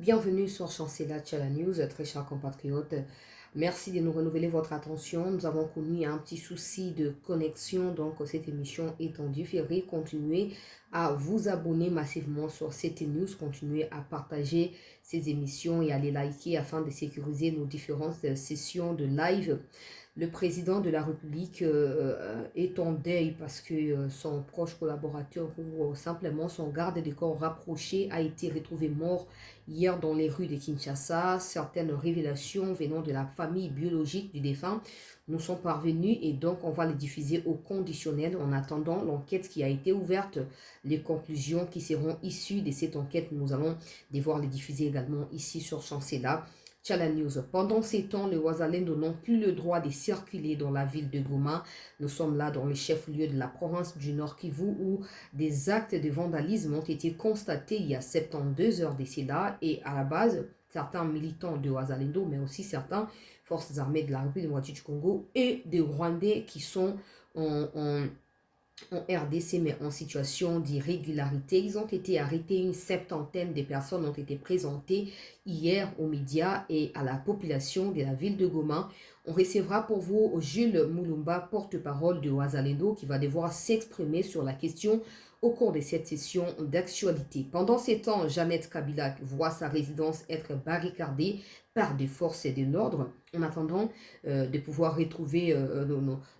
Bienvenue sur Chancela Channel News, très chers compatriotes. Merci de nous renouveler votre attention. Nous avons connu un petit souci de connexion, donc cette émission est en différé. Continuez à vous abonner massivement sur cette news, continuez à partager ces émissions et à les liker afin de sécuriser nos différentes sessions de live. Le président de la République est en deuil parce que son proche collaborateur ou simplement son garde du corps rapproché a été retrouvé mort hier dans les rues de Kinshasa. Certaines révélations venant de la famille biologique du défunt nous sont parvenues et donc on va les diffuser au conditionnel en attendant l'enquête qui a été ouverte. Les conclusions qui seront issues de cette enquête, nous allons devoir les diffuser également ici sur Chancela Channel News. Pendant ces temps, les Ouazalendo n'ont plus le droit de circuler dans la ville de Goma. Nous sommes là dans le chef-lieu de la province du Nord Kivu où des actes de vandalisme ont été constatés il y a 72 heures d'ici là. Et à la base, certains militants de Ouazalendo, mais aussi certains forces armées de la République du Congo et des Rwandais qui sont en RDC, mais en situation d'irrégularité. Ils ont été arrêtés, une septantaine de personnes ont été présentées hier aux médias et à la population de la ville de Goma. On recevra pour vous Jules Moulumba, porte-parole de Ouazalendo, qui va devoir s'exprimer sur la question au cours de cette session d'actualité. Pendant ces temps, Jeannette Kabila voit sa résidence être barricadée par des forces de l'ordre en attendant de pouvoir retrouver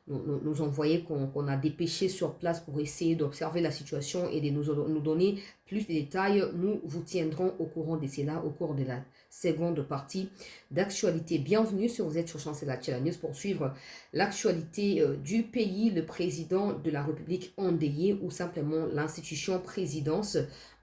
nos envoyés qu'on a dépêchés sur place pour essayer d'observer la situation et de nous donner plus de détails. Nous vous tiendrons au courant de cela au cours de la seconde partie d'actualité. Bienvenue si vous êtes sur Chancela Channel News pour suivre l'actualité du pays, le président de la République endeuillé ou simplement l'institution présidence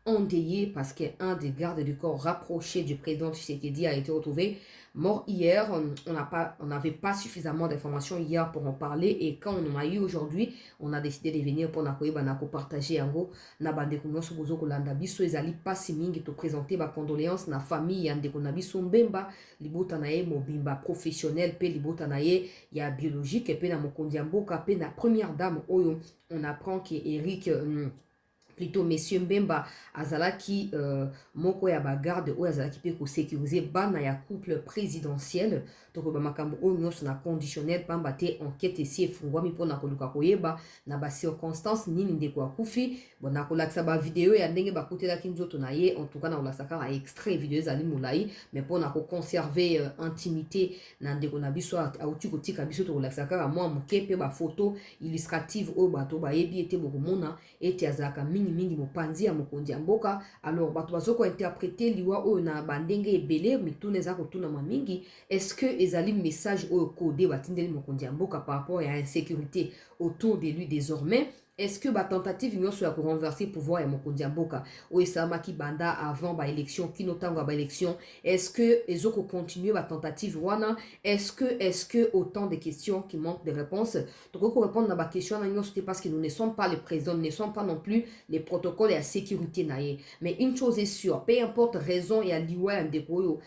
endeuillé parce qu'un des gardes du corps rapprochés du président Tshisekedi a été retrouvé mort hier. On n'avait pas suffisamment d'informations hier pour en parler et quand on en a eu aujourd'hui, on a décidé de venir pour partager en gros na bande kunyoso bozo kolanda biso ezali pasi mingi to présenter ba condoléances na famille ya ndeko na biso Mbemba libota na ye mobimba professionnel pe libota na ye ya biologique pe na mokonzi ya mboka pe na première dame oyo on apprend que Eric plutôt messieurs Mbemba azalaki moko ya bagarde oyo azalaki pe ko sécuriser bana ya couple présidentiel donc ba makambo oyo nyonso na conditionnel pamba te enquête esi efungwami mpona koluka koyeba na ba circonstances nini ndeko akufi bon na kolakisa ba video ya ndenge bakutelaki nzoto na ye en tout cas na kolasaka a extrait video ezali molai mais mpona ko conserver intimité na ndeko na biso auti kotika biso to kolakisa kaka mwa moke pe ba photo illustrative oyo bato bayebi ete bokomona ete azalaka mingi mopanzi ya mokonzi ya mboka. Alors bato bazoko interpréter liwa oyo na bandenge ebele mituna eza kotuna mingi est-ce que ezali message oyo codé batindeli mokonzi ya mboka par rapport à insécurité autour de lui désormais. Est-ce que ba tentative nyonso ya ko renverser pouvoir ya mokonzi ya mboka oyo esalamaki banda avant ba élection kino tango ba élection est-ce que ezoko continuer ba tentative wana est-ce que autant de questions qui manquent de réponses donc pour répondre à ma question c'est parce que nous ne sommes pas les présidents, nous ne sommes pas non plus les protocoles et la sécurité naie. Mais une chose est sûre, peu importe raison et à l'iwa ndeko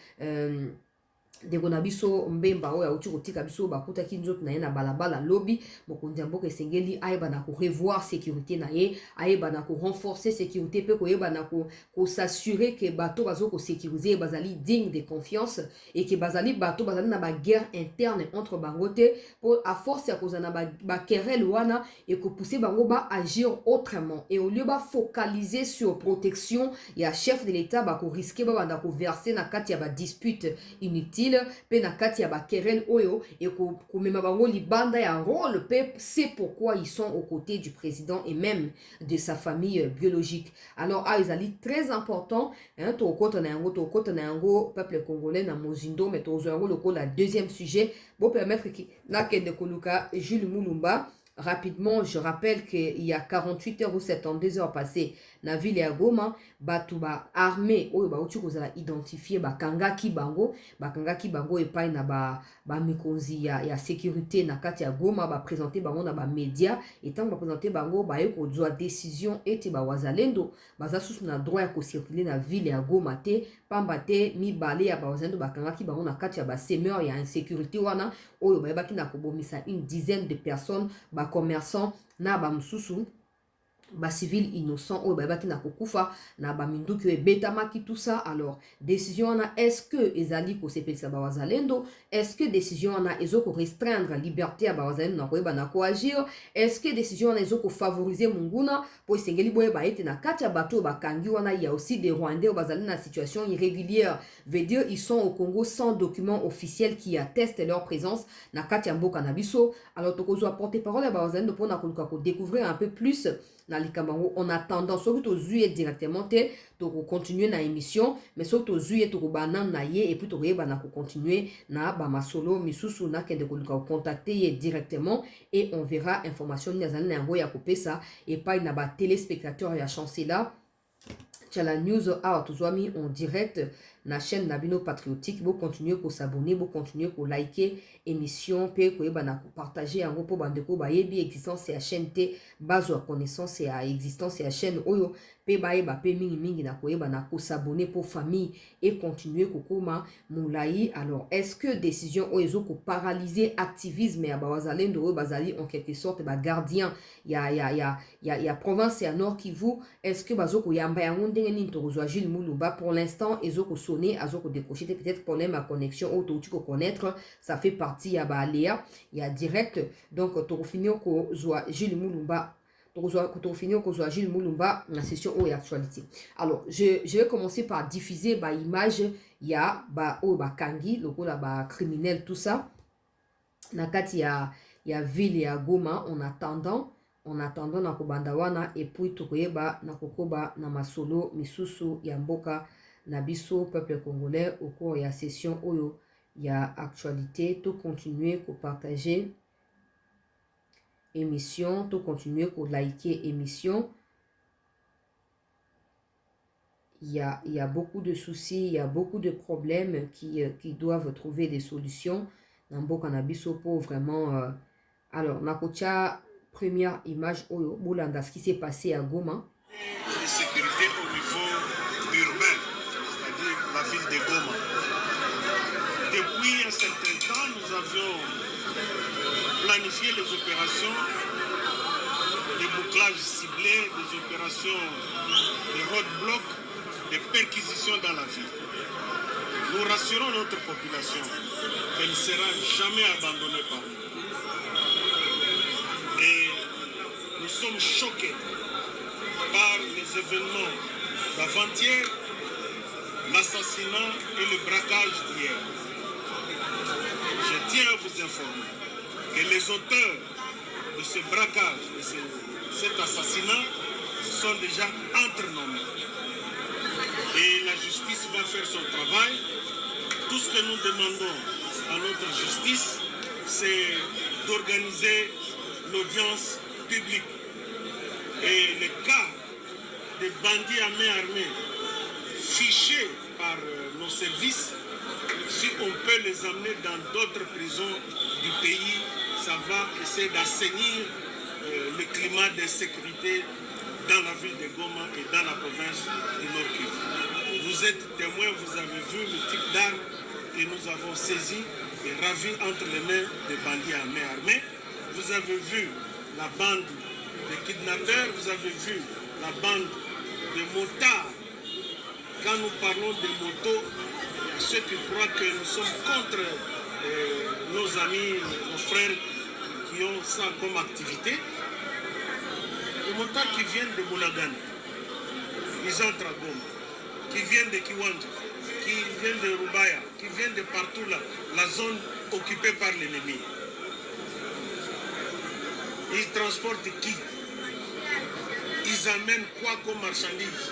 ndeko na biso Mbemba oyo auti kotika biso bakutaki nzoto na ye na balabala lobi mokonzi ya mboka esengeli ayeba na ko revoir sécurité na ye ayeba na ko renforcer sécurité pe koyeba na ko s'assurer que bato bazo ko sécuriser bazali digne de confiance et que bazali bato bazali na ba guerre interne entre bango te pour à force ya kozana ba querelle wana et ko pousser bango ba agir autrement et au lieu ba focaliser sur protection ya chef de l'état ba ko risquer ba banda ko verser na kati ya ba dispute inutile pe na kati ya bakerel oyo et komema bango libanda ya rôle pe c'est pourquoi ils sont aux côtés du président et même de sa famille biologique. Alors ezali très important hein tokota na yango peuple congolais na mozindo mais tozo yango lokola deuxième sujet pour permettre ki na kende koluka Jules Moulumba. Rapidement, je rappelle qu'il y a 48 heures ou 72 heures passées na ville ya Goma, batuba armée oyo bauti kozala identifier bakangaki bango epai na ba mikonzi ya sécurité na kati ya Goma ba présenter bango na ba média et tant ba présenter bango ba yeko zwa décision ete ba wazalendo baza susu na droit ya ko circuler na ville ya Goma te pamba te mibale ya ba wazalendo bakangaki bango na kati ya ba semeur ya insécurité wana oyo bayebaki na kobomisa une dizaine de personnes ba commerçants na ba mususu ba civil innocent ou ba qui na kokufa na ba minduki e betamaki tout ça. Alors décision na est-ce que ezali ko sepelisa ba wazalendo, est-ce que décision na ezoko restreindre liberté ya ba wazalendo na koyeba na ko agir, est-ce que décision na ezoko favoriser munguna po sengeli boye ba ete na kati ya bato ba kangi wana. Il y a aussi des Rwandais au bazali na situation irrégulière, veut dire ils sont au Congo sans document officiel qui atteste leur présence na kati ya mboka na biso. Alors tokozo apporter parole ya ba wazalendo pour na koluka ko découvrir un peu plus na likambango. On attendant soki tozuye directement te toko continuer na émission, mais soki tozuye toko banan na ye et puis toko yeba na ko continuer na ba masolo misusu na kende koluka ko contacter ye directement et on verra information ni azali na yango ya kopesa et pas na ba téléspectateurs ya chancela tcha la news a tozwami en direct na chaîne Nabino Patriotique. Vous continuez pour s'abonner, vous continuez pour liker émission, puis vous partager yango pour bandeko ba yebi existence et chaîne te base à connaissance et à existence et à chaîne oyo pe ba yeba pe mingi mingi na koyeba na ko s'abonner pour famille et continuer kokoma moulayi. Alors est-ce que décision oyo ko paralyser activisme ya bawazalendo oyo bazali en quelque sorte ba gardien ya province ya Nord Kivu, est-ce que bazoko yamba yango ndenge nini tokozwa Jules Mulumba? Pour l'instant ezoko sonner azoko décrocher peut-être problème à connexion ou tu connaître, ça fait partie ya ba aléa ya direct. Donc to finir ko zwa Jules Mulumba, to finir ko zwa Jules Mulumba la session ou actualité. Alors je vais commencer par diffuser ba image ya ba o ba kangi lokola ba criminel tout ça na kati ya ville ya Goma en attendant na kobanda wana et puis tokoyeba na kokoba na masolo misusu ya mboka na biso peuple congolais au cours ya session oyo ya actualité. To continuer ko partager émission, to continuer ko liker émission. Il y a beaucoup de soucis, il y a beaucoup de problèmes qui doivent trouver des solutions dans mboka na biso pour vraiment alors nakocha première image oyo bolanda ce qui s'est passé à Goma. De sécurité au niveau urbain, c'est-à-dire la ville de Goma. Depuis un certain temps, nous avions planifié les opérations de bouclage ciblé, des opérations de roadblock, de perquisitions dans la ville. Nous rassurons notre population qu'elle ne sera jamais abandonnée par nous. Et nous sommes choqués par les événements d'avant-hier, l'assassinat et le braquage d'hier. Je tiens à vous informer que les auteurs de ce braquage, de cet assassinat, sont déjà entrenommés. Et la justice va faire son travail. Tout ce que nous demandons à notre justice, c'est d'organiser l'audience publique. Et les cas de bandits à main armée fichés par nos services, si on peut les amener dans d'autres prisons du pays, ça va essayer d'assainir le climat de sécurité dans la ville de Goma et dans la province du Nord Kivu. Vous êtes témoins, vous avez vu le type d'armes que nous avons saisi et ravi entre les mains des bandits à main armée. Vous avez vu la bande des kidnappeurs, vous avez vu la bande des motards. Quand nous parlons des motos, il y a ceux qui croient que nous sommes contre nos amis, nos frères qui ont ça comme activité. Les motards qui viennent de Moulagan, ils entrent à Goma, qui viennent de Kiwanja, qui viennent de Rubaya, qui viennent de partout là, la zone occupée par l'ennemi. Ils transportent qui? Ils amènent quoi comme marchandises?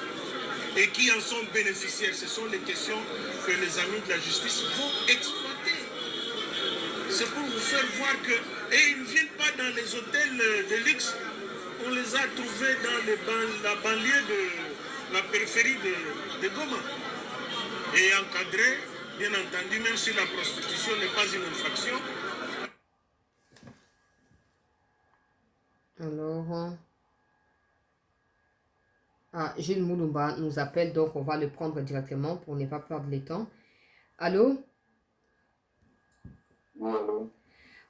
Et qui en sont bénéficiaires? Ce sont les questions que les amis de la justice vont exploiter. C'est pour vous faire voir que... Et ils ne viennent pas dans les hôtels de luxe. On les a trouvés dans la banlieue de la périphérie de Goma. Et encadrés, bien entendu, même si la prostitution n'est pas une infraction. Alors, Gilles Mulumba nous appelle, donc on va le prendre directement pour ne pas perdre le temps. Allô? Allô?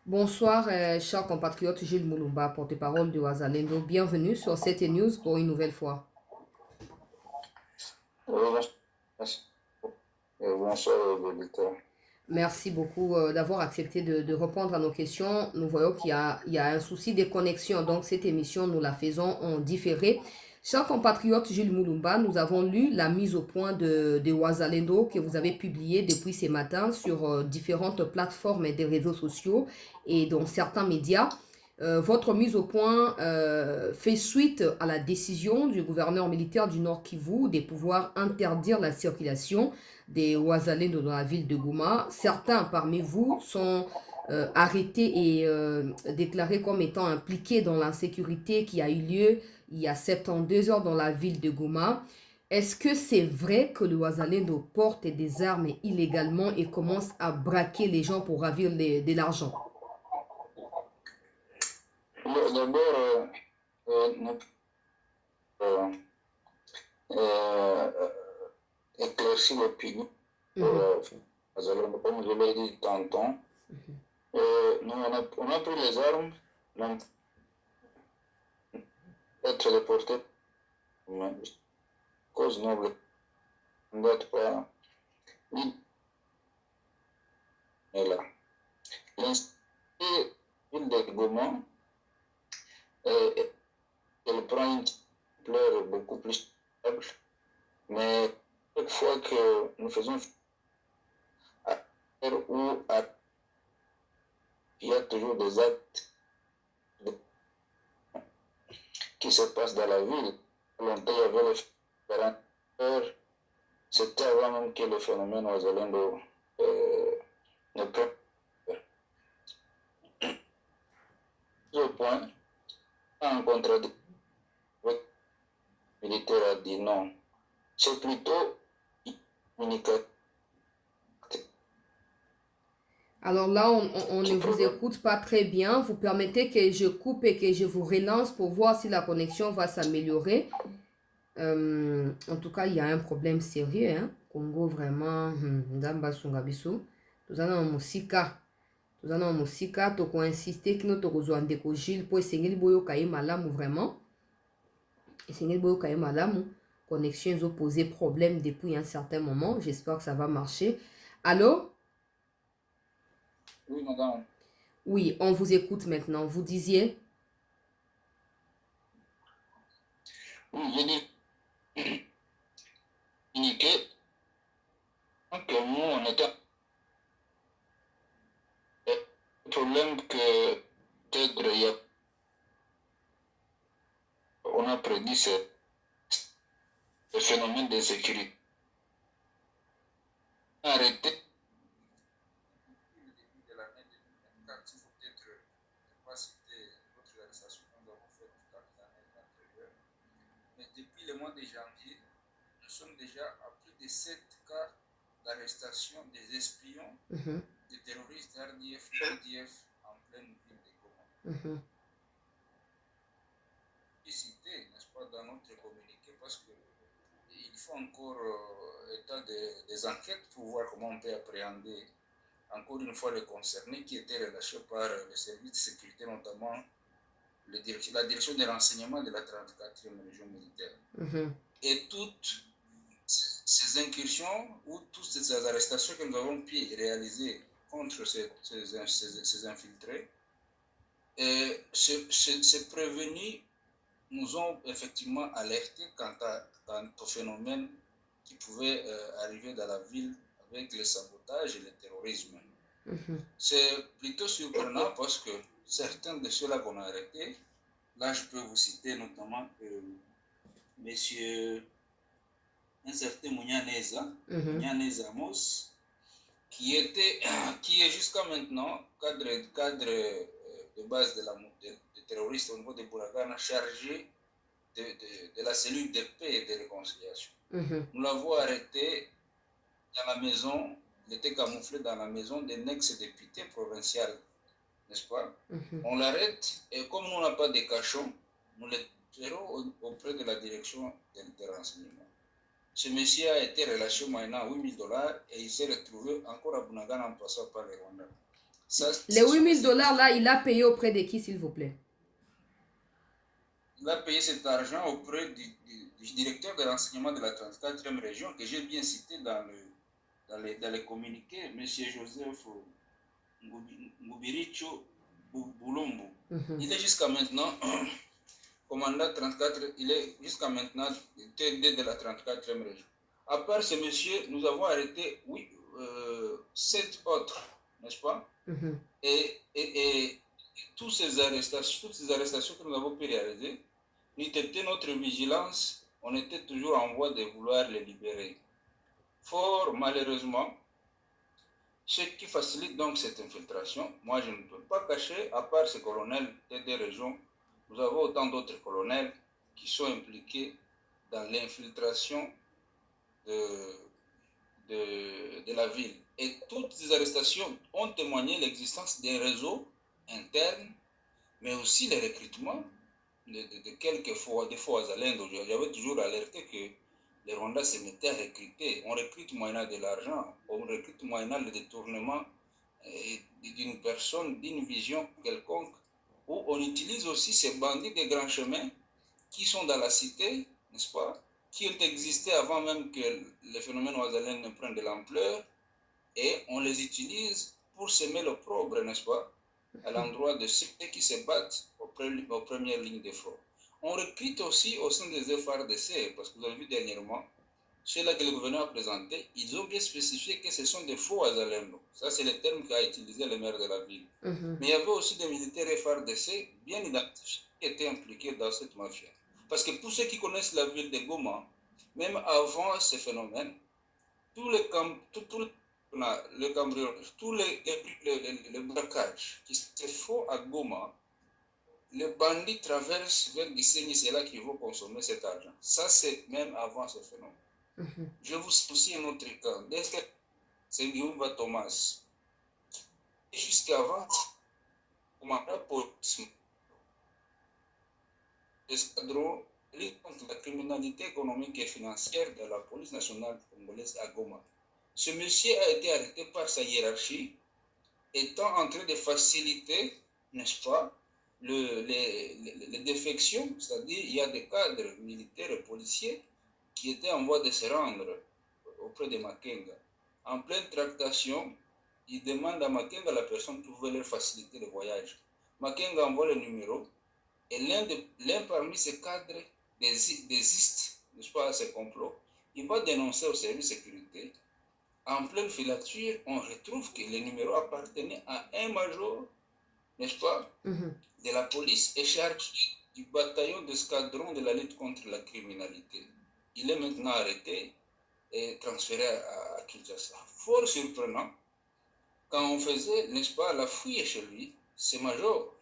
Bonsoir, chers compatriotes, Gilles Moulumba, porte-parole de Ouazalendo. Bienvenue sur CT News pour une nouvelle fois. Bonsoir, auditeur. Merci beaucoup d'avoir accepté de répondre à nos questions. Nous voyons qu'il y a un souci de connexion, donc cette émission, nous la faisons en différé. Chers compatriotes, Gilles Moulumba, nous avons lu la mise au point de Ouazalendo que vous avez publiée depuis ce matin sur différentes plateformes et des réseaux sociaux et dans certains médias. Votre mise au point fait suite à la décision du gouverneur militaire du Nord Kivu de pouvoir interdire la circulation des Ouazalendo dans la ville de Goma. Certains parmi vous sont arrêtés et déclarés comme étant impliqués dans l'insécurité qui a eu lieu il y a 72 heures dans la ville de Goma. Est-ce que c'est vrai que le Ouazalendo porte des armes illégalement et commence à braquer les gens pour ravir de l'argent? D'abord, éclaircir l'opinion. Comme je l'ai dit tantôt, nous, on a pris les armes, donc, être déporté, cause noble, on ne doit pas. Et là, l'institut de Goma, elle prend une ampleur beaucoup plus faible, mais chaque fois que nous faisons où il y a toujours des actes qui se passent dans la ville. Longtemps, il y avait les phénomènes. C'était avant même que le phénomène Ouazalendo ne peut. Ce point, en contradiction, le militaire a dit non. C'est plutôt communicatif. Alors là, on ne vous écoute pas très bien. Vous permettez que je coupe et que je vous relance pour voir si la connexion va s'améliorer. En tout cas, il y a un problème sérieux. Hein? Congo, vraiment, Ndamba Sungabiso. Nous allons en Mosika. Nous allons en Mosika. Tu as insisté que nous avons ndeko Gilles pour essayer de boyo kaye malamu vraiment. Essayer de boyo kaye malamu. Connexion, ils ont posé problème depuis un certain moment. J'espère que ça va marcher. Allô? Oui, madame. Oui, on vous écoute maintenant. Vous disiez? Oui, j'ai dit communiquer que nous, on était. Le problème que peut-être on a prédit, c'est le phénomène de sécurité. Arrêté. De l'année 2024, il faut peut-être ne pas citer d'autres arrestations que nous avons faites dans les années antérieures. Mais depuis le mois de janvier, nous sommes déjà à plus de 7 cas d'arrestation des espions, des terroristes RDF, EDF en pleine ville de Goma. Cité, n'est-ce pas, dans notre communiqué, parce qu'il faut encore état des enquêtes pour voir comment on peut appréhender encore une fois les concernés qui étaient relâchés par le service de sécurité, notamment la direction des renseignements de la 34e région militaire. Et toutes ces incursions ou toutes ces arrestations que nous avons pu réaliser contre ces infiltrés, ces prévenus nous ont effectivement alertés quant au phénomène qui pouvait arriver dans la ville avec le sabotage et le terrorisme. C'est plutôt surprenant parce que certains de ceux-là qu'on a arrêtés, là je peux vous citer notamment un certain Mounianeza, Mounianeza Amos, qui est jusqu'à maintenant cadre de base de terroristes au niveau de Bouragana, chargé de la cellule de paix et de réconciliation. Nous l'avons arrêté dans la maison, il était camouflé dans la maison d'un ex-député provincial, n'est-ce pas? On l'arrête et comme nous n'avons pas de cachot, nous le tirons auprès de la direction des renseignements. Ce monsieur a été relâché moyennant $8 000 et il s'est retrouvé encore à Bunagana en passant par le Rwanda. Les 8 000 $ là, il a payé auprès de qui, s'il vous plaît? Il a payé cet argent auprès du directeur de l'enseignement de la 34e région, que j'ai bien cité dans les communiqués, M. Joseph Ngubiricho Boulombo. Il est jusqu'à maintenant commandant 34, il est jusqu'à maintenant TD de la 34e région. À part ce monsieur, nous avons arrêté 7 autres, n'est-ce pas? Et toutes ces arrestations que nous avons pu réaliser, nous étions notre vigilance, on était toujours en voie de vouloir les libérer. Fort malheureusement, ce qui facilite donc cette infiltration, moi je ne peux pas cacher, à part ce colonel des régions, nous avons autant d'autres colonels qui sont impliqués dans l'infiltration de la ville. Et toutes ces arrestations ont témoigné l'existence d'un réseau interne, mais aussi le recrutement de quelques faux Azalendo. J'avais toujours alerté que les Rwandais se mettaient à recruter. On recrute moyennant de l'argent, on recrute moyennant le détournement d'une personne, d'une vision quelconque, où on utilise aussi ces bandits des grands chemins qui sont dans la cité, n'est-ce pas, qui ont existé avant même que les phénomènes oisalènes ne prennent de l'ampleur, et on les utilise pour semer l'opprobre, n'est-ce pas, à l'endroit de ceux qui se battent aux premières lignes de front. On recrute aussi au sein des FRDC, parce que vous avez vu dernièrement, ceux-là que le gouvernement a présenté, ils ont bien spécifié que ce sont des faux Azalendo. Ça, c'est le terme qu'a utilisé le maire de la ville. Mais il y avait aussi des militaires FRDC bien identifiés qui étaient impliqués dans cette mafia. Parce que pour ceux qui connaissent la ville de Goma, même avant ce phénomène, tous les cambriolages, tous les braquages qui se font à Goma, les bandits traversent vers Gisenyi, c'est là qu'ils vont consommer cet argent. Ça, c'est même avant ce phénomène. Je vous cite aussi un autre cas. C'est Guillaume Thomas. Jusqu'avant, commandant police, l'escadron lutte contre la criminalité économique et financière de la police nationale congolaise à Goma. Ce monsieur a été arrêté par sa hiérarchie, étant en train de faciliter, n'est-ce pas, les défections, c'est-à-dire il y a des cadres militaires et policiers qui étaient en voie de se rendre auprès de Makenga. En pleine tractation, ils demandent à Makenga la personne qui pouvait leur faciliter le voyage. Makenga envoie le numéro et l'un parmi ces cadres désiste, n'est-ce pas, à ce complot. Il va dénoncer au service de sécurité. En pleine filature, on retrouve que le numéro appartenait à un major, n'est-ce pas, de la police et chargé du bataillon d'escadron de la lutte contre la criminalité. Il est maintenant arrêté et transféré à Kinshasa. Fort surprenant, quand on faisait, n'est-ce pas, la fouille chez lui, ce major,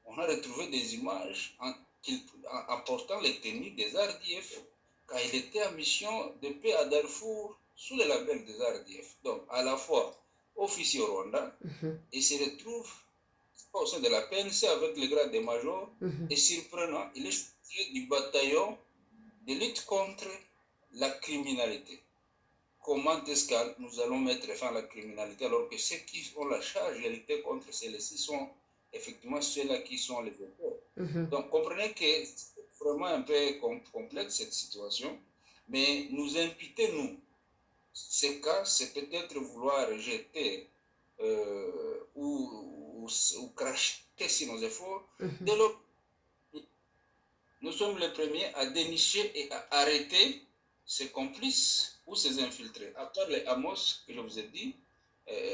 on a retrouvé des images en portant les tenues des RDF quand il était en mission de paix à Darfour sous le label des RDF. Donc, à la fois officier au Rwanda, et se retrouve au sein de la PNC avec le grade de major, et surprenant, il est chef du bataillon de lutte contre la criminalité. Comment est-ce que nous allons mettre fin à la criminalité alors que ceux qui ont la charge de lutter contre celles-ci sont effectivement ceux-là qui sont les auteurs. Donc comprenez que c'est vraiment un peu complexe cette situation, mais nous imputez, nous, ces cas, c'est peut-être vouloir jeter ou cracher sur nos efforts. Dès lors, nous sommes les premiers à dénicher et à arrêter ces complices ou ces infiltrés. À part les Amos que je vous ai dit,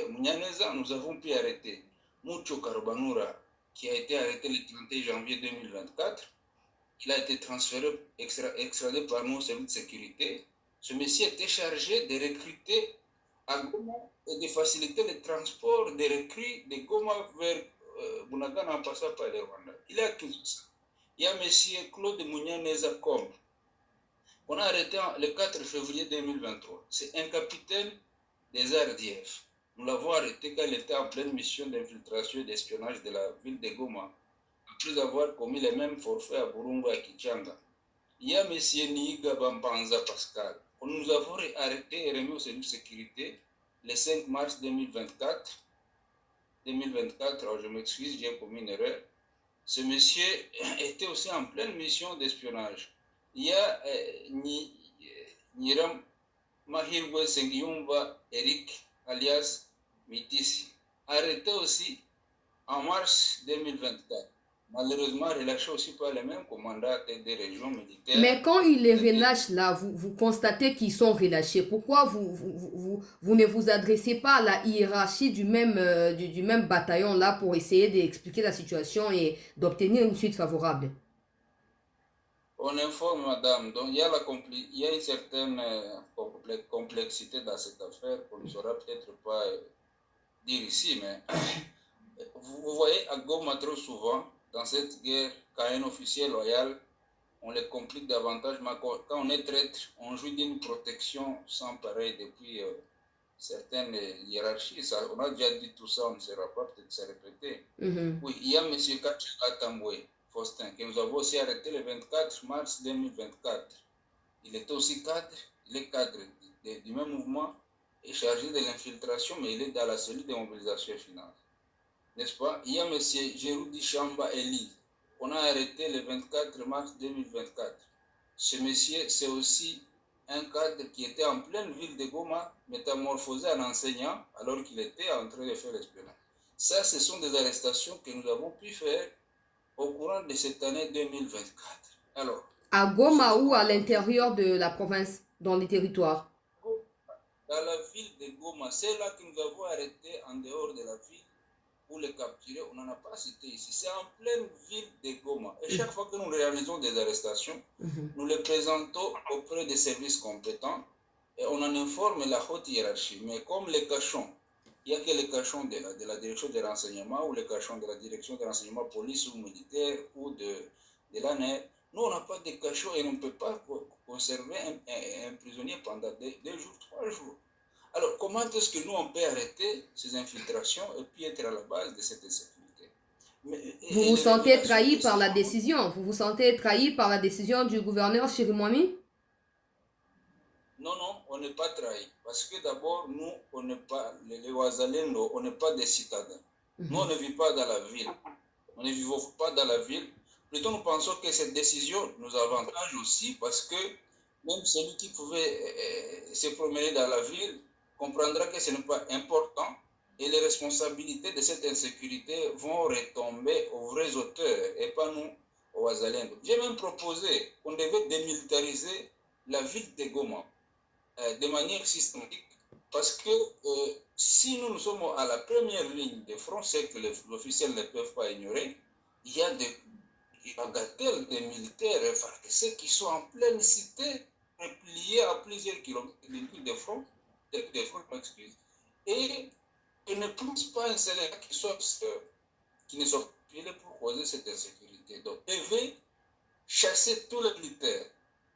Munyaneza, nous avons pu arrêter Mucho Karubanura, qui a été arrêté le 31 janvier 2024. Il a été transféré, extradé par nos services de sécurité. Ce monsieur était chargé de recruter à Goma et de faciliter le transport des recrues de Goma vers Bunagana en passant par le Rwanda. Il a tout ça. Il y a M. Claude Munyaneza Kombe, qu'on a arrêté le 4 février 2023. C'est un capitaine des RDF. Nous l'avons arrêté quand il était en pleine mission d'infiltration et d'espionnage de la ville de Goma, après avoir commis les mêmes forfaits à Burungu et à Kichanga. Il y a M. Niiga Bambanza Pascal, que nous avons arrêté et remis au service de sécurité le 5 mars 2024 2024, alors je m'excuse, j'ai commis une erreur. Ce monsieur était aussi en pleine mission d'espionnage. Il y a Niram Mahirwe Sengyumba Eric, alias Mitisi, arrêté aussi en mars 2024. Malheureusement relâché aussi par les mêmes commandants des régions militaires. Mais quand ils les relâchent là, vous constatez qu'ils sont relâchés. Pourquoi vous ne vous adressez pas à la hiérarchie du même bataillon là pour essayer d'expliquer la situation et d'obtenir une suite favorable? On informe, madame. Donc, il y a une certaine complexité dans cette affaire qu'on ne saura peut-être pas dire ici, mais vous voyez à Goma trop souvent, dans cette guerre, quand un officier loyal, on les complique davantage, mais quand on est traître, on jouit d'une protection sans pareil depuis certaines hiérarchies. Ça, on a déjà dit tout ça, on ne sera pas peut-être se répéter. Oui, il y a M. Katamboué Faustin, que nous avons aussi arrêté le 24 mars 2024. Il était aussi cadre, il est cadre du même mouvement et chargé de l'infiltration, mais il est dans la cellule de mobilisation finale. N'est-ce pas? Il y a M. Géroudi Chamba Eli, qu'on a arrêté le 24 mars 2024. Ce monsieur, c'est aussi un cadre qui était en pleine ville de Goma, métamorphosé en enseignant, alors qu'il était en train de faire l'espionnage. Ça, ce sont des arrestations que nous avons pu faire au courant de cette année 2024. Alors, à Goma ou à l'intérieur de la province, dans les territoires? Dans la ville de Goma, c'est là que nous avons arrêté en dehors de la ville pour les capturer. On n'en a pas cité ici. C'est en pleine ville de Goma. Et chaque fois que nous réalisons des arrestations, nous les présentons auprès des services compétents et on en informe la haute hiérarchie. Mais comme les cachons, il n'y a que les cachons de la direction des renseignements ou les cachons de la direction des renseignements police ou militaire ou de l'ANER. Nous, on n'a pas de cachot et on ne peut pas conserver un prisonnier pendant 2 jours, 3 jours. Alors, comment est-ce que nous, on peut arrêter ces infiltrations et puis être à la base de cette insécurité? Vous vous sentez trahi par la décision? Vous vous sentez trahi par la décision du gouverneur Chirimwami? Non, non, on n'est pas trahi. Parce que d'abord, nous, on n'est pas, les Ouazalendo, on n'est pas des citadins. Nous, on ne vit pas dans la ville. On ne vit pas dans la ville. Plutôt, nous pensons que cette décision nous avantage aussi parce que même celui qui pouvait se promener dans la ville comprendra que ce n'est pas important et les responsabilités de cette insécurité vont retomber aux vrais auteurs et pas nous, aux Ouazalendo. J'ai même proposé qu'on devait démilitariser la ville de Goma de manière systématique parce que si nous sommes à la première ligne de front, c'est que les officiels ne peuvent pas ignorer, il y a des bagatelles de militaires FARDC qui sont en pleine cité, repliés à plusieurs kilomètres de front, et ils ne poussent pas un salaire qui ne sont payés pour causer cette insécurité. Donc, ils devaient chasser tous les militaires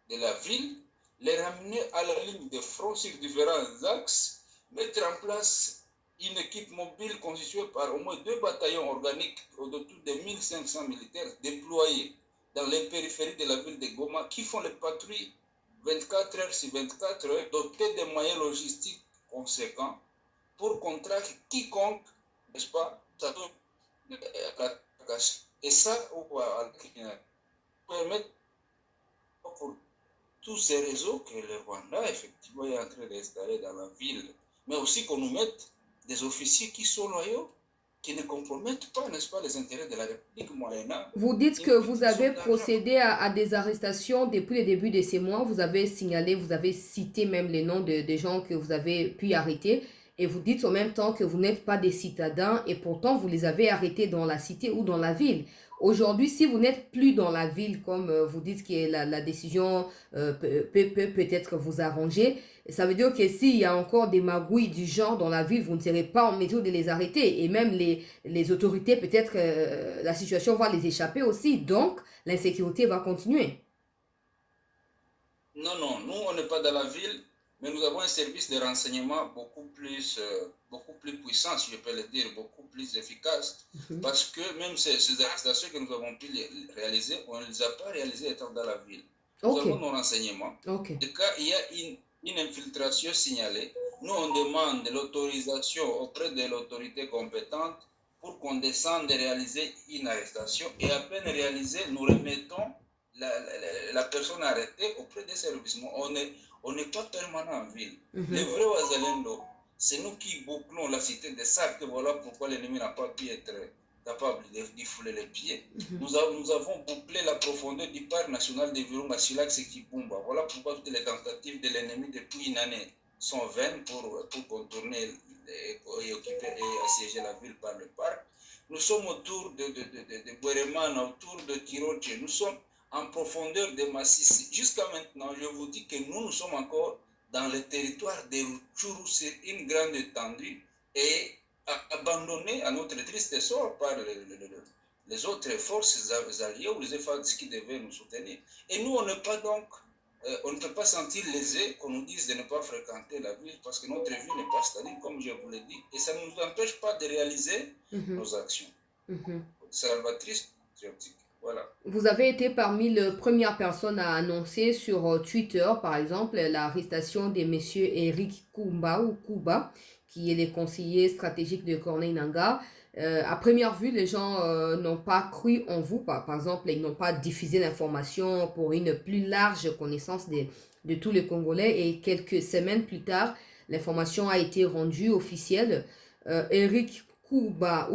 de la ville, les ramener à la ligne de front sur différents axes, mettre en place une équipe mobile constituée par au moins 2 bataillons organiques au-dessus de 1500 militaires déployés dans les périphéries de la ville de Goma qui font les patrouilles 24 heures sur 24 heures, dotés de moyens logistiques conséquents pour contraindre quiconque, n'est-ce pas, et ça, permettre pour tous ces réseaux que le Rwanda, effectivement, est en train d'installer dans la ville, mais aussi qu'on nous mette des officiers qui sont loyaux, qui ne compromettent pas, n'est-ce pas, les intérêts de la République moyennant. Vous dites que vous avez procédé à des arrestations depuis le début de ces mois. Vous avez signalé, vous avez cité même les noms des gens que vous avez pu arrêter. Et vous dites en même temps que vous n'êtes pas des citadins et pourtant vous les avez arrêtés dans la cité ou dans la ville. Aujourd'hui, si vous n'êtes plus dans la ville, comme vous dites que la décision peut-être vous arranger, ça veut dire que s'il y a encore des magouilles du genre dans la ville, vous ne serez pas en mesure de les arrêter. Et même les autorités, peut-être la situation va les échapper aussi. Donc, l'insécurité va continuer. Non, non, nous, on n'est pas dans la ville, mais nous avons un service de renseignement beaucoup plus puissant, si je peux le dire, beaucoup plus efficace. Parce que même ces arrestations que nous avons pu réaliser, on ne les a pas réalisées étant dans la ville. Nous avons nos renseignements. De cas, il y a une infiltration signalée. Nous, on demande l'autorisation auprès de l'autorité compétente pour qu'on descende et réaliser une arrestation. Et à peine réalisé, nous remettons la personne arrêtée auprès des services. On n'est pas permanent en ville. Les vrais Ouazalendo, c'est nous qui bouclons la cité de Sark. Voilà pourquoi l'ennemi n'a pas pu être capable d'y fouler les pieds. Nous avons bouclé la profondeur du parc national de Virunga Silax et Kibumba. Voilà pourquoi toutes les tentatives de l'ennemi depuis une année sont vaines pour contourner et occuper et assiéger la ville par le parc. Nous sommes autour de Boueremana, autour de Tiroche. Nous sommes en profondeur de Massissi. Jusqu'à maintenant, je vous dis que nous sommes encore dans le territoire de Rutshuru sur une grande étendue et abandonnés à notre triste sort par les autres forces alliées ou les FADS qui devaient nous soutenir. Et nous, on ne peut pas sentir lésé qu'on nous dise de ne pas fréquenter la ville parce que notre vie n'est pas stable, comme je vous l'ai dit, et ça ne nous empêche pas de réaliser nos actions. Salvatrice, voilà. Vous avez été parmi les premières personnes à annoncer sur Twitter, par exemple, l'arrestation de M. Eric Kuba, qui est le conseiller stratégique de Corneille Nangaa. À première vue, les gens n'ont pas cru en vous. Par exemple, ils n'ont pas diffusé l'information pour une plus large connaissance de tous les Congolais. Et quelques semaines plus tard, l'information a été rendue officielle. Eric Kumba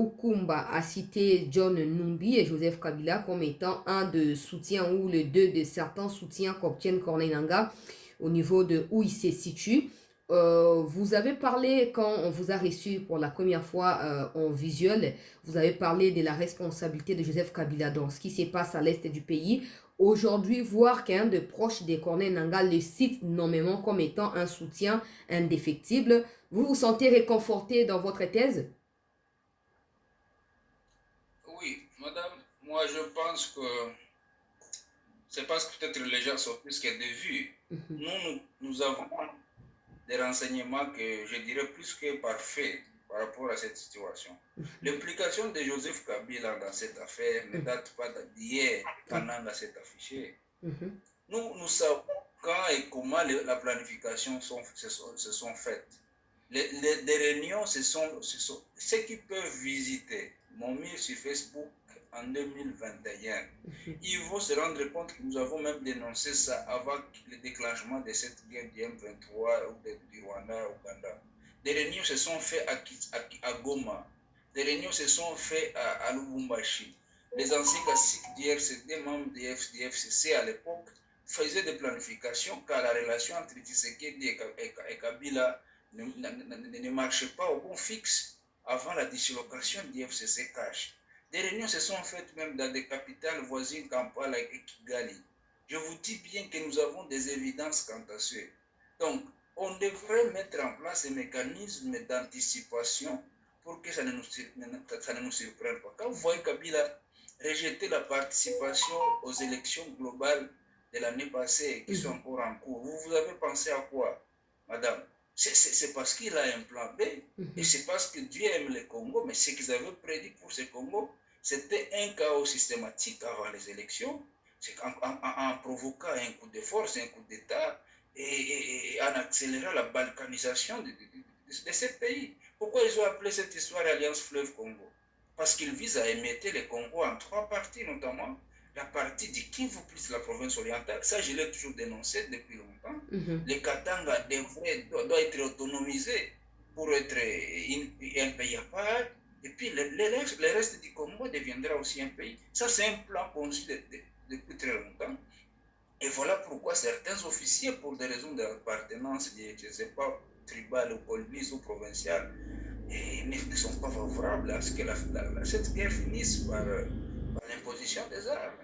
a cité John Numbi et Joseph Kabila comme étant un de soutien ou le deux de certains soutiens qu'obtiennent Corneille Nangaa au niveau de où il se situe. Vous avez parlé, quand on vous a reçu pour la première fois en visuel, vous avez parlé de la responsabilité de Joseph Kabila dans ce qui se passe à l'est du pays. Aujourd'hui, voir qu'un de proches de Corneille Nangaa le cite nommément comme étant un soutien indéfectible, vous vous sentez réconforté dans votre thèse? Oui, madame, moi je pense que c'est parce que peut-être les gens sont plus que de vue. Nous avons des renseignements que je dirais plus que parfaits par rapport à cette situation. L'implication de Joseph Kabila dans cette affaire ne date pas d'hier quand Nangaa s'est affiché. Nous savons quand et comment la planification se sont faites. Les réunions, ceux qui peuvent visiter mon mur sur Facebook en 2021, ils vont se rendre compte que nous avons même dénoncé ça avant le déclenchement de cette guerre du M23 ou du Rwanda, Ouganda. Des réunions se sont faites à Goma, des réunions se sont faites à Lubumbashi. Les anciens caciques du RCD, membres du FCC à l'époque, faisaient des planifications car la relation entre Tshisekedi et Kabila ne marchait pas au bon fixe avant la dislocation du FCC Cash. Des réunions se sont faites même dans des capitales voisines, Kampala et Kigali. Je vous dis bien que nous avons des évidences quant à ça. Donc, on devrait mettre en place des mécanismes d'anticipation pour que ça ne nous surprenne pas. Quand vous voyez Kabila rejeter la participation aux élections globales de l'année passée qui sont encore en cours, vous avez pensé à quoi, madame? C'est parce qu'il a un plan B et c'est parce que Dieu aime le Congo, mais ce qu'ils avaient prédit pour ce Congo, c'était un chaos systématique avant les élections, en provoquant un coup de force, un coup d'État et en accélérant la balkanisation de ces pays. Pourquoi ils ont appelé cette histoire Alliance Fleuve Congo? Parce qu'ils visent à émettre le Congo en trois parties, notamment la partie du Kivu plus la province orientale. Ça, je l'ai toujours dénoncé depuis longtemps. Le Katanga doit être autonomisé pour être un pays à part. Et puis, le reste du Congo deviendra aussi un pays. Ça, c'est un plan conçu depuis très longtemps. Et voilà pourquoi certains officiers, pour des raisons d'appartenance, je ne sais pas, tribales ou police ou provinciales, ne sont pas favorables à ce que cette guerre finisse par l'imposition des armes.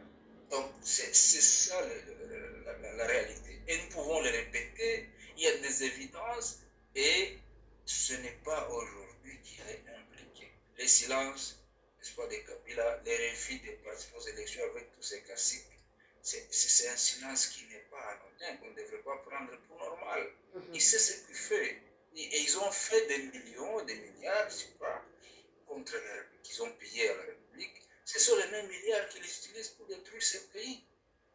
Donc, c'est ça la réalité. Et nous pouvons le répéter, il y a des évidences, et ce n'est pas aujourd'hui qu'il est impliqué. Les silences, n'est-ce pas, des Kabila, les refus de participer aux élections avec tous ces classiques, c'est un silence qui n'est pas anodin, qu'on ne devrait pas prendre pour normal. Il sait ce qu'il fait. Et ils ont fait des millions, des milliards, je ne sais pas, contre la République, qu'ils ont pillé à la République. Ce sont les mêmes milliards qu'ils utilisent pour détruire ces pays.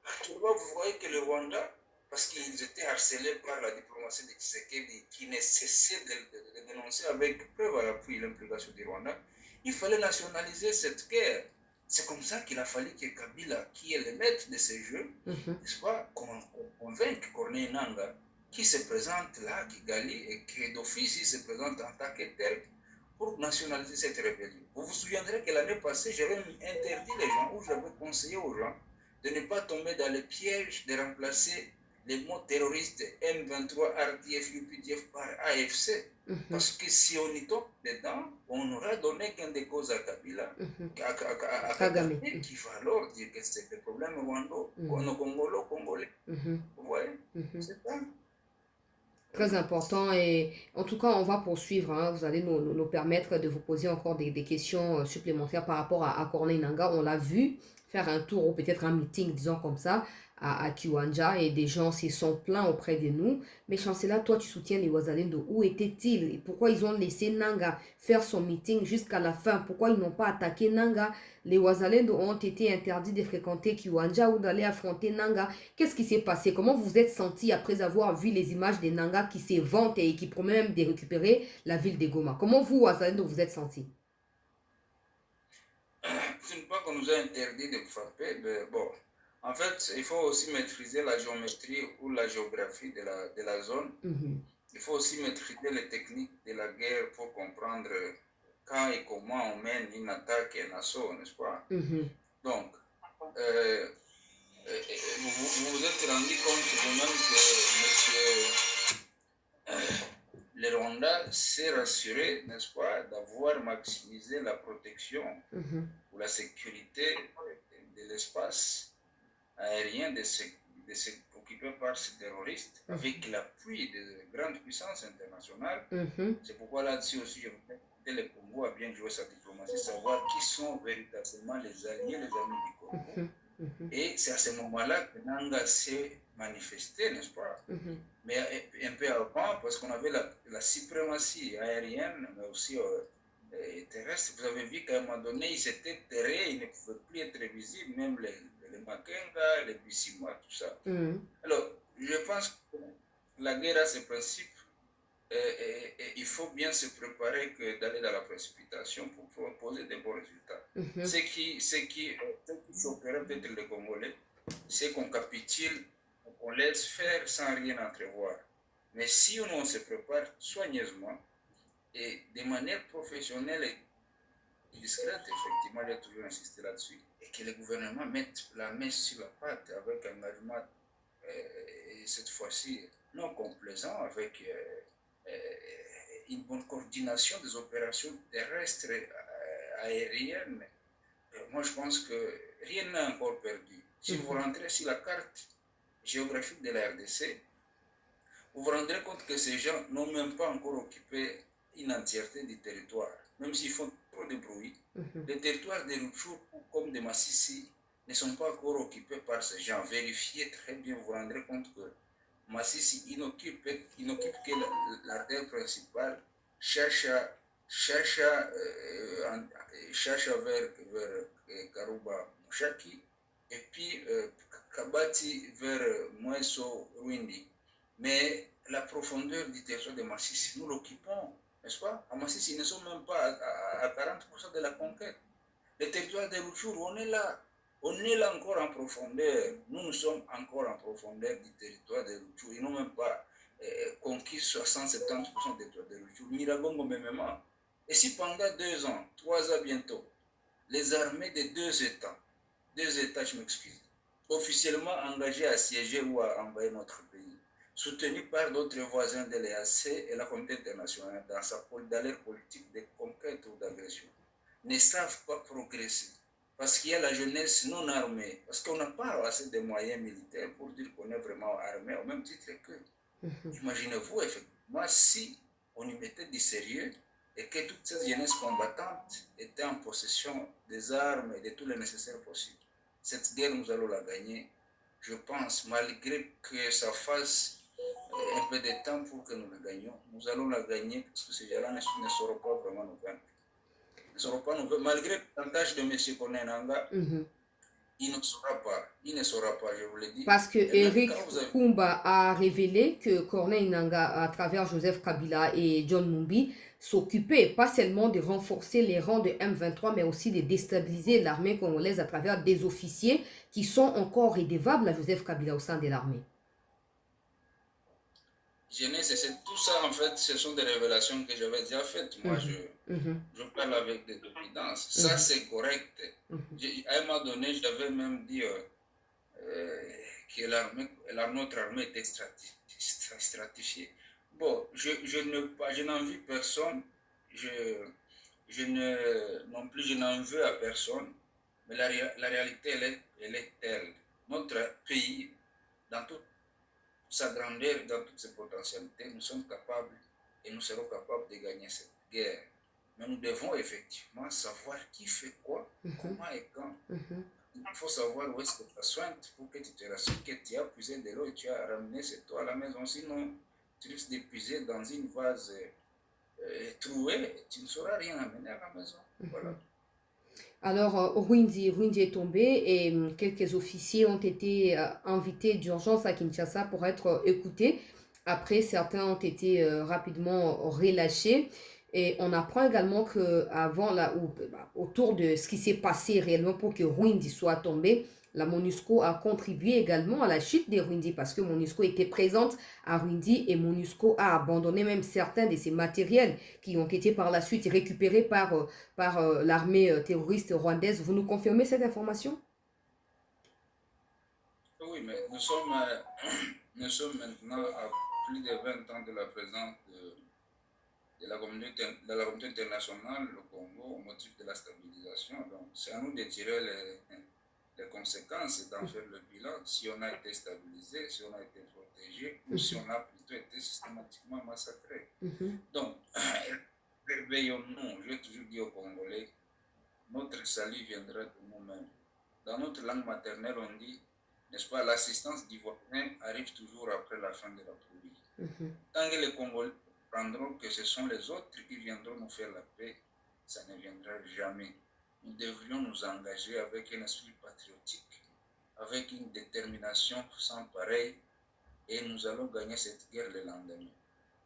Actuellement, vous voyez que le Rwanda, parce qu'ils étaient harcelés par la diplomatie de Tshisekedi, qui ne cessait de dénoncer avec preuve à l'appui l'implication du Rwanda, il fallait nationaliser cette guerre. C'est comme ça qu'il a fallu que Kabila, qui est le maître de ce jeu, n'est-ce pas, convainque Corneille Nangaa, qui se présente là à Kigali et qui d'office il se présente en tant que tel pour nationaliser cette rébellion. Vous vous souviendrez que l'année passée, j'avais interdit les gens, ou j'avais conseillé aux gens de ne pas tomber dans le piège de remplacer les mots terroristes M23, RDF, UPDF par AFC. Parce que si on y tombe dedans, on aura donné gain de cause à Kabila, à Kagame, qui va alors dire que c'est le problème Congolais. Vous voyez, c'est ça. Très important et en tout cas on va poursuivre, hein. Vous allez nous permettre de vous poser encore des questions supplémentaires par rapport à Corneille Nangaa. On l'a vu faire un tour ou peut-être un meeting, disons comme ça, à Kiwanja et des gens se sont plaints auprès de nous. Mais Chancela, toi tu soutiens les Wazalendo. Où étaient-ils et pourquoi ils ont laissé Nangaa faire son meeting jusqu'à la fin? Pourquoi ils n'ont pas attaqué Nangaa? Les Wazalendo ont été interdits de fréquenter Kiwanja ou d'aller affronter Nangaa. Qu'est-ce qui s'est passé? Comment vous vous êtes senti après avoir vu les images de Nangaa qui se vantent et qui promet même de récupérer la ville de Goma? Comment vous, Wazalendo, vous êtes senti? Ce n'est pas qu'on nous a interdit de frapper, mais bon. En fait, il faut aussi maîtriser la géométrie ou la géographie de la zone. Il faut aussi maîtriser les techniques de la guerre pour comprendre quand et comment on mène une attaque et un assaut, n'est-ce pas? Donc, vous vous êtes rendu compte vous-même que le Rwanda s'est rassuré, n'est-ce pas, d'avoir maximisé la protection ou la sécurité de l'espace aérien de occupé par ces terroristes avec l'appui de grandes puissances internationales. C'est pourquoi là-dessus aussi, je voudrais que le Congo a bien joué sa diplomatie, savoir qui sont véritablement les alliés, les amis du Congo. Et c'est à ce moment-là que Nangaa s'est manifesté, n'est-ce pas? Mais un peu avant, parce qu'on avait la suprématie aérienne, mais aussi terrestre. Vous avez vu qu'à un moment donné, ils s'étaient terrés, ils ne pouvaient plus être visibles, même les Makenga, les Bissima, tout ça. Alors, je pense que la guerre a ses principes et il faut bien se préparer que d'aller dans la précipitation pour proposer de bons résultats. Ce qui choquerait peut-être les Congolais, c'est qu'on capitule, qu'on laisse faire sans rien entrevoir. Mais si on se prépare soigneusement et de manière professionnelle et discrète, effectivement, j'ai toujours insisté là-dessus, et que le gouvernement mette la main sur la pâte avec un engagement, et cette fois-ci non complaisant, avec une bonne coordination des opérations terrestres aériennes. Moi, je pense que rien n'est encore perdu. Si vous rentrez sur la carte géographique de la RDC, vous vous rendrez compte que ces gens n'ont même pas encore occupé une entièreté du territoire, même s'ils font trop de bruit. Les territoires de Rutshuru comme de Massissi ne sont pas encore occupés par ces gens. Vérifiez très bien, vous vous rendrez compte que Massissi, il n'occupe que l'artère principale, cherche vers Karuba Mushaki, et puis Kabati vers Mweso Rwindi. Mais la profondeur du territoire de Massissi, nous l'occupons, n'est-ce pas? À Massissi, ils ne sont même pas à 40% de la conquête. Le territoire de Rutshuru, on est là. On est là encore en profondeur. Nous sommes encore en profondeur du territoire de Rutshuru. Ils n'ont même pas conquis 60-70% du territoire de Rutshuru. Nyiragongo même. Et si pendant 2 ans, 3 ans bientôt, les armées de 2 États, je m'excuse, officiellement engagées à siéger ou à envahir notre pays, soutenus par d'autres voisins de l'EAC et la communauté internationale dans leur politique de conquête ou d'agression, ne savent pas progresser. Parce qu'il y a la jeunesse non armée, parce qu'on n'a pas assez de moyens militaires pour dire qu'on est vraiment armé, au même titre que. Imaginez-vous, effectivement, si on y mettait du sérieux et que toute cette jeunesse combattante était en possession des armes et de tout le nécessaire possible. Cette guerre, nous allons la gagner, je pense, malgré que ça fasse un peu de temps pour que nous la gagnions. Nous allons la gagner parce que ces gens-là ne sauront pas vraiment nous vaincre. Ne sauront pas nous vaincre. Malgré le chantage de M. Corneille Nangaa, il ne saura pas. Il ne saura pas, je vous l'ai dit. Parce que Et même Eric quand vous avez... Kumba a révélé que Corneille Nangaa, à travers Joseph Kabila et John Numbi, s'occupait pas seulement de renforcer les rangs de M23, mais aussi de déstabiliser l'armée congolaise à travers des officiers qui sont encore redevables à Joseph Kabila au sein de l'armée. C'est tout ça, en fait, ce sont des révélations que j'avais déjà faites. Moi, je parle avec des évidences. Ça, c'est correct. À un moment donné, j'avais même dit que notre armée était stratifiée. Bon, je n'en vis personne. Non plus, je n'en veux à personne. Mais la réalité, elle est telle. Notre pays, dans toute sa grandeur, dans toutes ses potentialités, nous sommes capables et nous serons capables de gagner cette guerre. Mais nous devons effectivement savoir qui fait quoi, comment et quand. Il faut savoir où est-ce que tu as soin pour que tu te rassures que tu as puisé de l'eau et tu as ramené cette eau à la maison. Sinon, tu risques d'épuiser dans une vase trouée et tu ne sauras rien amener à la maison. Voilà. Alors, Rwindi est tombé et quelques officiers ont été invités d'urgence à Kinshasa pour être écoutés. Après, certains ont été rapidement relâchés. Et on apprend également que autour de ce qui s'est passé réellement pour que Rwindi soit tombé, la MONUSCO a contribué également à la chute de Rwindi parce que MONUSCO était présente à Rwindi et MONUSCO a abandonné même certains de ses matériels qui ont été par la suite récupérés par l'armée terroriste rwandaise. Vous nous confirmez cette information? Oui, mais nous sommes maintenant à plus de 20 ans de la présence de la communauté internationale, le Congo, au motif de la stabilisation. Donc, c'est à nous de tirer les conséquences et d'en faire le bilan si on a été stabilisé, si on a été protégé ou si on a plutôt été systématiquement massacré. Donc, réveillons-nous. J'ai toujours dit aux Congolais, notre salut viendra de nous-mêmes. Dans notre langue maternelle, on dit, n'est-ce pas, l'assistance du voisin arrive toujours après la fin de la pluie. Tant que les Congolais comprendront que ce sont les autres qui viendront nous faire la paix, ça ne viendra jamais. Nous devrions nous engager avec un esprit patriotique, avec une détermination sans pareil, et nous allons gagner cette guerre le lendemain.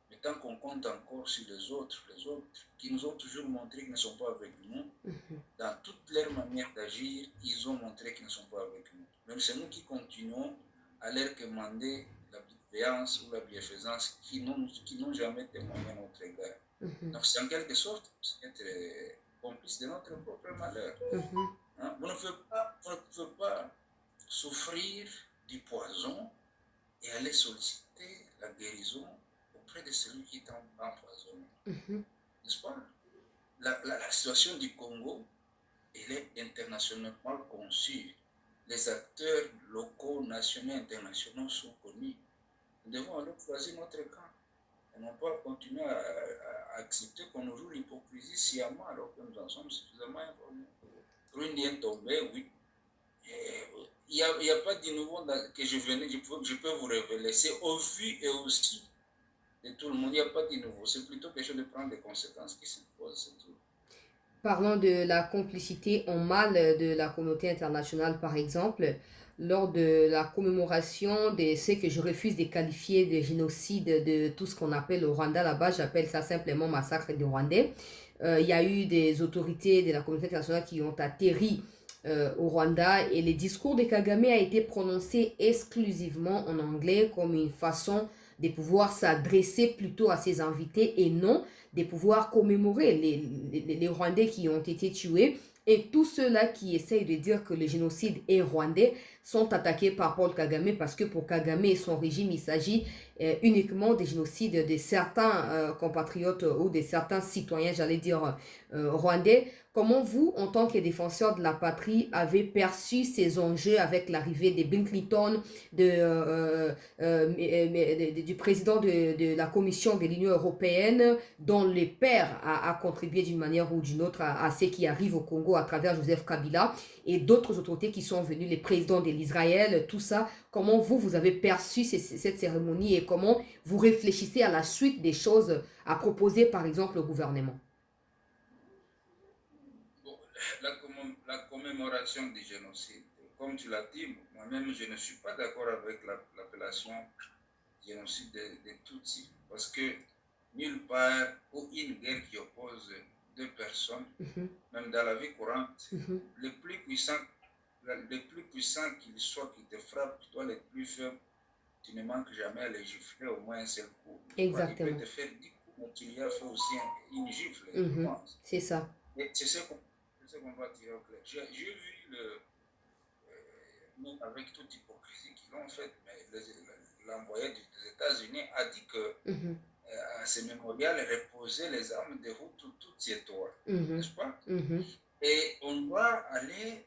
Mais tant qu'on compte encore sur les autres qui nous ont toujours montré qu'ils ne sont pas avec nous, dans toutes leurs manières d'agir, ils ont montré qu'ils ne sont pas avec nous. Donc c'est nous qui continuons à leur commander la bienveillance ou la bienfaisance qui n'ont jamais témoigné à notre égard. Donc c'est en quelque sorte être complice de notre propre malheur. Hein? Vous ne pouvez pas souffrir du poison et aller solliciter la guérison auprès de celui qui est empoisonné. N'est-ce pas? La situation du Congo, elle est internationalement conçue. Les acteurs locaux, nationaux et internationaux sont connus. Nous devons alors choisir notre camp. Et non pas continuer à accepter qu'on nous joue l'hypocrisie sciemment alors que nous en sommes suffisamment informés. Rwindi est tombé, oui. Il n'y a pas de nouveau que je peux vous révéler. C'est au vu et aussi de tout le monde. Il n'y a pas de nouveau. C'est plutôt quelque chose de prendre des conséquences qui s'imposent, c'est tout. Parlons de la complicité en mal de la communauté internationale, par exemple, lors de la commémoration de ce que je refuse de qualifier de génocide de tout ce qu'on appelle au Rwanda là-bas, j'appelle ça simplement massacre des Rwandais. Il y a eu des autorités de la communauté internationale qui ont atterri au Rwanda et le discours de Kagame a été prononcé exclusivement en anglais comme une façon de pouvoir s'adresser plutôt à ses invités et non de pouvoir commémorer les Rwandais qui ont été tués. Et tous ceux-là qui essayent de dire que le génocide est rwandais sont attaqués par Paul Kagame parce que pour Kagame et son régime, il s'agit uniquement des génocides de certains compatriotes ou de certains citoyens, j'allais dire, rwandais. Comment vous, en tant que défenseur de la patrie, avez perçu ces enjeux avec l'arrivée de Bill Clinton, du président de la Commission de l'Union européenne, dont le père a contribué d'une manière ou d'une autre à ce qui arrive au Congo à travers Joseph Kabila, et d'autres autorités qui sont venues, les présidents de l'Israël, tout ça. Comment vous avez perçu cette cérémonie et comment vous réfléchissez à la suite des choses à proposer, par exemple, au gouvernement? La commémoration du génocide comme tu l'as dit, moi-même, je ne suis pas d'accord avec l'appellation génocide des Tutsis, parce que nulle part où une guerre qui oppose deux personnes, même dans la vie courante, les plus puissants qu'ils soient, qui te frappent, toi les plus faibles, tu ne manques jamais à les gifler au moins un seul coup. Exactement. Il peut te faire 10 coups, mais tu lui as fait aussi une gifle. C'est ça. Et c'est ce qu'on doit tirer au clair. J'ai vu avec toute hypocrisie qu'ils l'ont fait, mais l'envoyé des États-Unis a dit que à ce mémorial reposaient les armes de Hutu, Tutsi et Toa, n'est-ce pas? Et on doit aller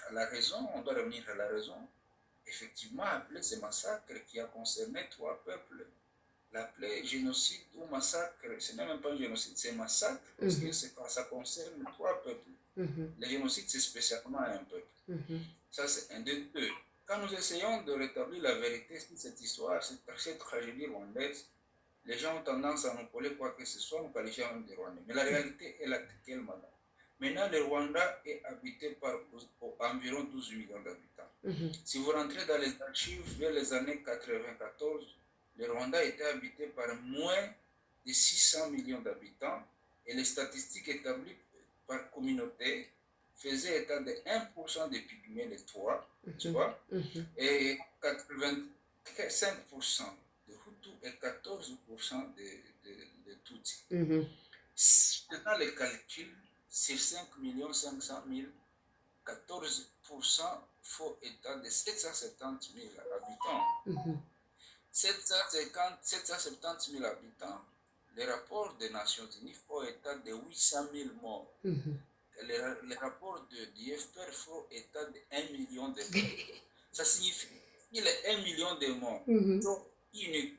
à la raison, on doit revenir à la raison. Effectivement, appeler ce massacre qui a concerné 3 peuples, l'appeler génocide ou massacre, ce n'est même pas un génocide, c'est un massacre, parce que ça concerne 3 peuples. Le génocide, c'est spécialement un peuple. Ça, c'est un de deux. Quand nous essayons de rétablir la vérité sur cette histoire, cette tragédie rwandaise, les gens ont tendance à nous coller quoi que ce soit, nous qualifier de Rwandais. Mais la réalité est laquelle, madame? Maintenant, le Rwanda est habité par environ 12 millions d'habitants. Si vous rentrez dans les archives vers les années 94, le Rwanda était habité par moins de 600 millions d'habitants et les statistiques établies par communauté faisaient état de 1% des pygmées, les Tois, tu vois, et 85% de Hutus et 14% de Tutsis. Dans les calculs, sur 5 500 000, 14% font état de 770 000 habitants. 770 000 habitants, les rapports des Nations Unies font état de 800 000 morts. Les rapports de l'IFPR font état de 1 million de morts. Ça signifie qu'il y a 1 million de morts. Donc, unique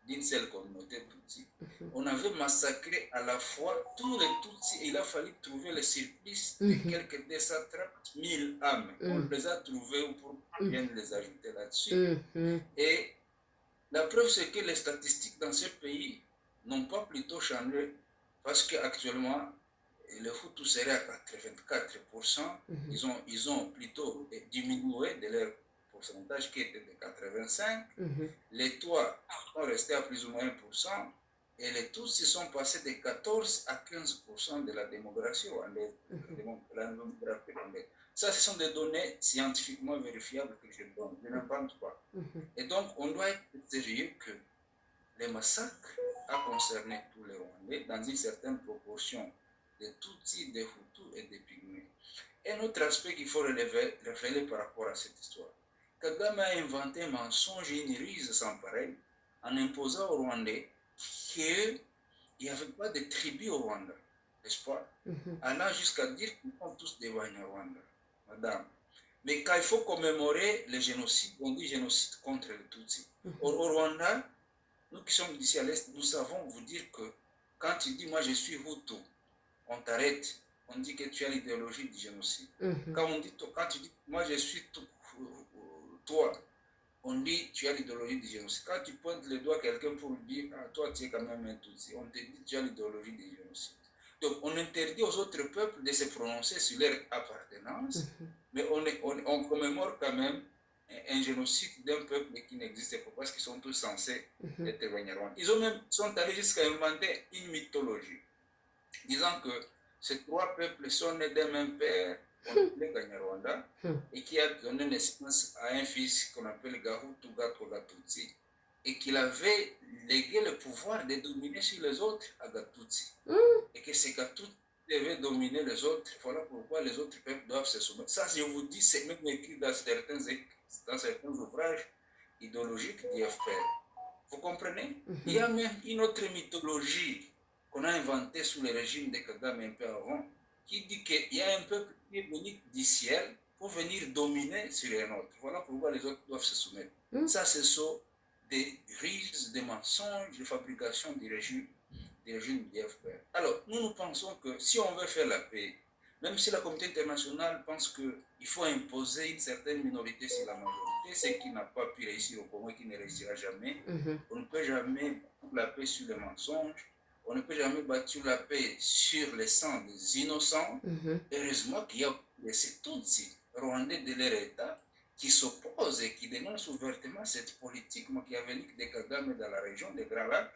d'une seule communauté Tutsi. On avait massacré à la fois tous les Tutsis. Il a fallu trouver le surplus de quelques 230 000 âmes. On les a trouvés pour bien les ajouter là-dessus. Et la preuve, c'est que les statistiques dans ce pays n'ont pas plutôt changé parce qu'actuellement, le Hutu serait à 84%. Ils ont plutôt diminué de leur pourcentage qui était de 85%. Les Tois sont restés à plus ou moins 1%. Et les Tutsis sont passés de 14 à 15% de la démographie rwandaise. Ça, ce sont des données scientifiquement vérifiables que je donne. Je n'invente pas. Et donc, on doit être sérieux que les massacres ont concerné tous les Rwandais dans une certaine proportion de Tutsis, de Hutus et de Pygmées. Un autre aspect qu'il faut relever par rapport à cette histoire. Kagame a inventé un mensonge et une ruse sans pareil en imposant aux Rwandais qu'il n'y avait pas de tribus au Rwanda, n'est-ce pas? Allant jusqu'à dire qu'ils sont tous des Banyarwanda, madame. Mais quand il faut commémorer le génocide, on dit génocide contre les Tutsis. Au Rwanda, nous qui sommes d'ici à l'Est, nous savons vous dire que quand tu dis moi je suis Hutu, on t'arrête, on dit que tu as l'idéologie du génocide. Quand tu dis moi je suis toi, on dit tu as l'idéologie du génocide. Quand tu pointes le doigt à quelqu'un pour lui dire toi tu es quand même un Tutsi, on te dit tu as l'idéologie du génocide. Donc on interdit aux autres peuples de se prononcer sur leur appartenance, mais on commémore quand même un génocide d'un peuple qui n'existe pas parce qu'ils sont tous censés être Banyarwanda. Ils sont allés jusqu'à inventer une mythologie, disant que ces 3 peuples sont nés d'un même père, on appelait Banyarwanda, et qui a donné naissance à un fils qu'on appelle Gahutu Gatwa Gatutsi, et qu'il avait légué le pouvoir de dominer sur les autres à Gatutsi. Et que ces Gatutsi devaient dominer les autres, voilà pourquoi les autres peuples doivent se soumettre. Ça, je vous dis, c'est même écrit dans certains ouvrages idéologiques d'IFPR. Vous comprenez? Il y a même une autre mythologie qu'on a inventée sous le régime de Kagame un peu avant, qui dit qu'il y a un peuple qui est venu du ciel pour venir dominer sur les autres. Voilà pourquoi les autres doivent se soumettre. Ça, ce sont des ruses, des mensonges, des fabrications du régime d'IFPR. Alors, nous pensons que si on veut faire la paix, même si la communauté internationale pense qu'il faut imposer une certaine minorité sur la majorité, ce qui n'a pas pu réussir au Congo et qui ne réussira jamais, on ne peut jamais bâtir la paix sur les mensonges, on ne peut jamais bâtir la paix sur les sangs des innocents. Heureusement qu'il y a ces Tutsis. rwandais de leur État qui s'opposent et qui dénoncent ouvertement cette politique machiavélique de Kagame dans la région des Grands Lacs.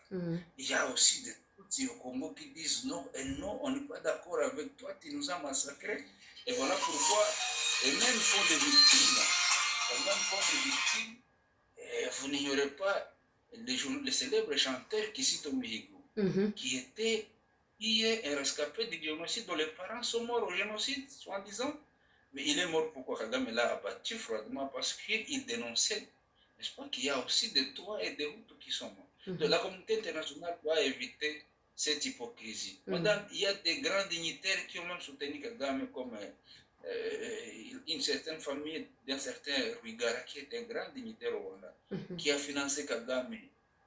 Il y a aussi des Tutsis au Congo qui disent non, et non, on n'est pas d'accord avec toi, tu nous as massacrés. Et voilà pourquoi, et même pour des victimes, vous n'ignorez pas le célèbre chanteur Kizito Mihigo, qui est un rescapé du génocide dont les parents sont morts au génocide, soi-disant. Mais il est mort pourquoi Kagame l'a abattu froidement parce qu'il dénonçait, n'est-ce pas, qu'il y a aussi des Toits et des Hutus qui sont morts. Donc la communauté internationale doit éviter cette hypocrisie. Madame, il y a des grands dignitaires qui ont même soutenu Kagame comme une certaine famille d'un certain Rwigara qui est un grand dignitaire au Rwanda, qui a financé Kagame.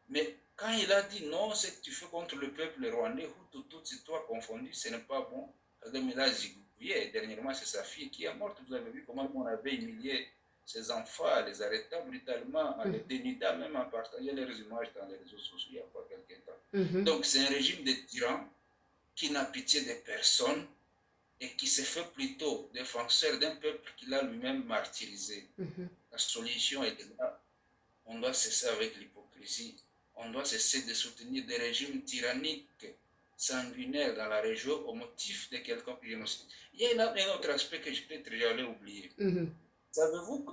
Mais quand il a dit non, ce que tu fais contre le peuple rwandais, Hutu, Tutsi, toi confondu, ce n'est pas bon, Kagame l'a zigouillé. Et dernièrement, c'est sa fille qui est morte. Vous avez vu comment on avait humilié ses enfants, les arrêtant brutalement, en les dénudant, même en partageant leurs images dans les réseaux sociaux il y a pas quelques temps. Donc c'est un régime de tyrans qui n'a pitié de personne et qui se fait plutôt défenseur d'un peuple qu'il a lui-même martyrisé. La solution est là. On doit cesser avec l'hypocrisie. On doit cesser de soutenir des régimes tyranniques, sanguinaires dans la région au motif de quelconque génocide. Il y a un autre aspect que peut-être j'allais oublier. Savez-vous que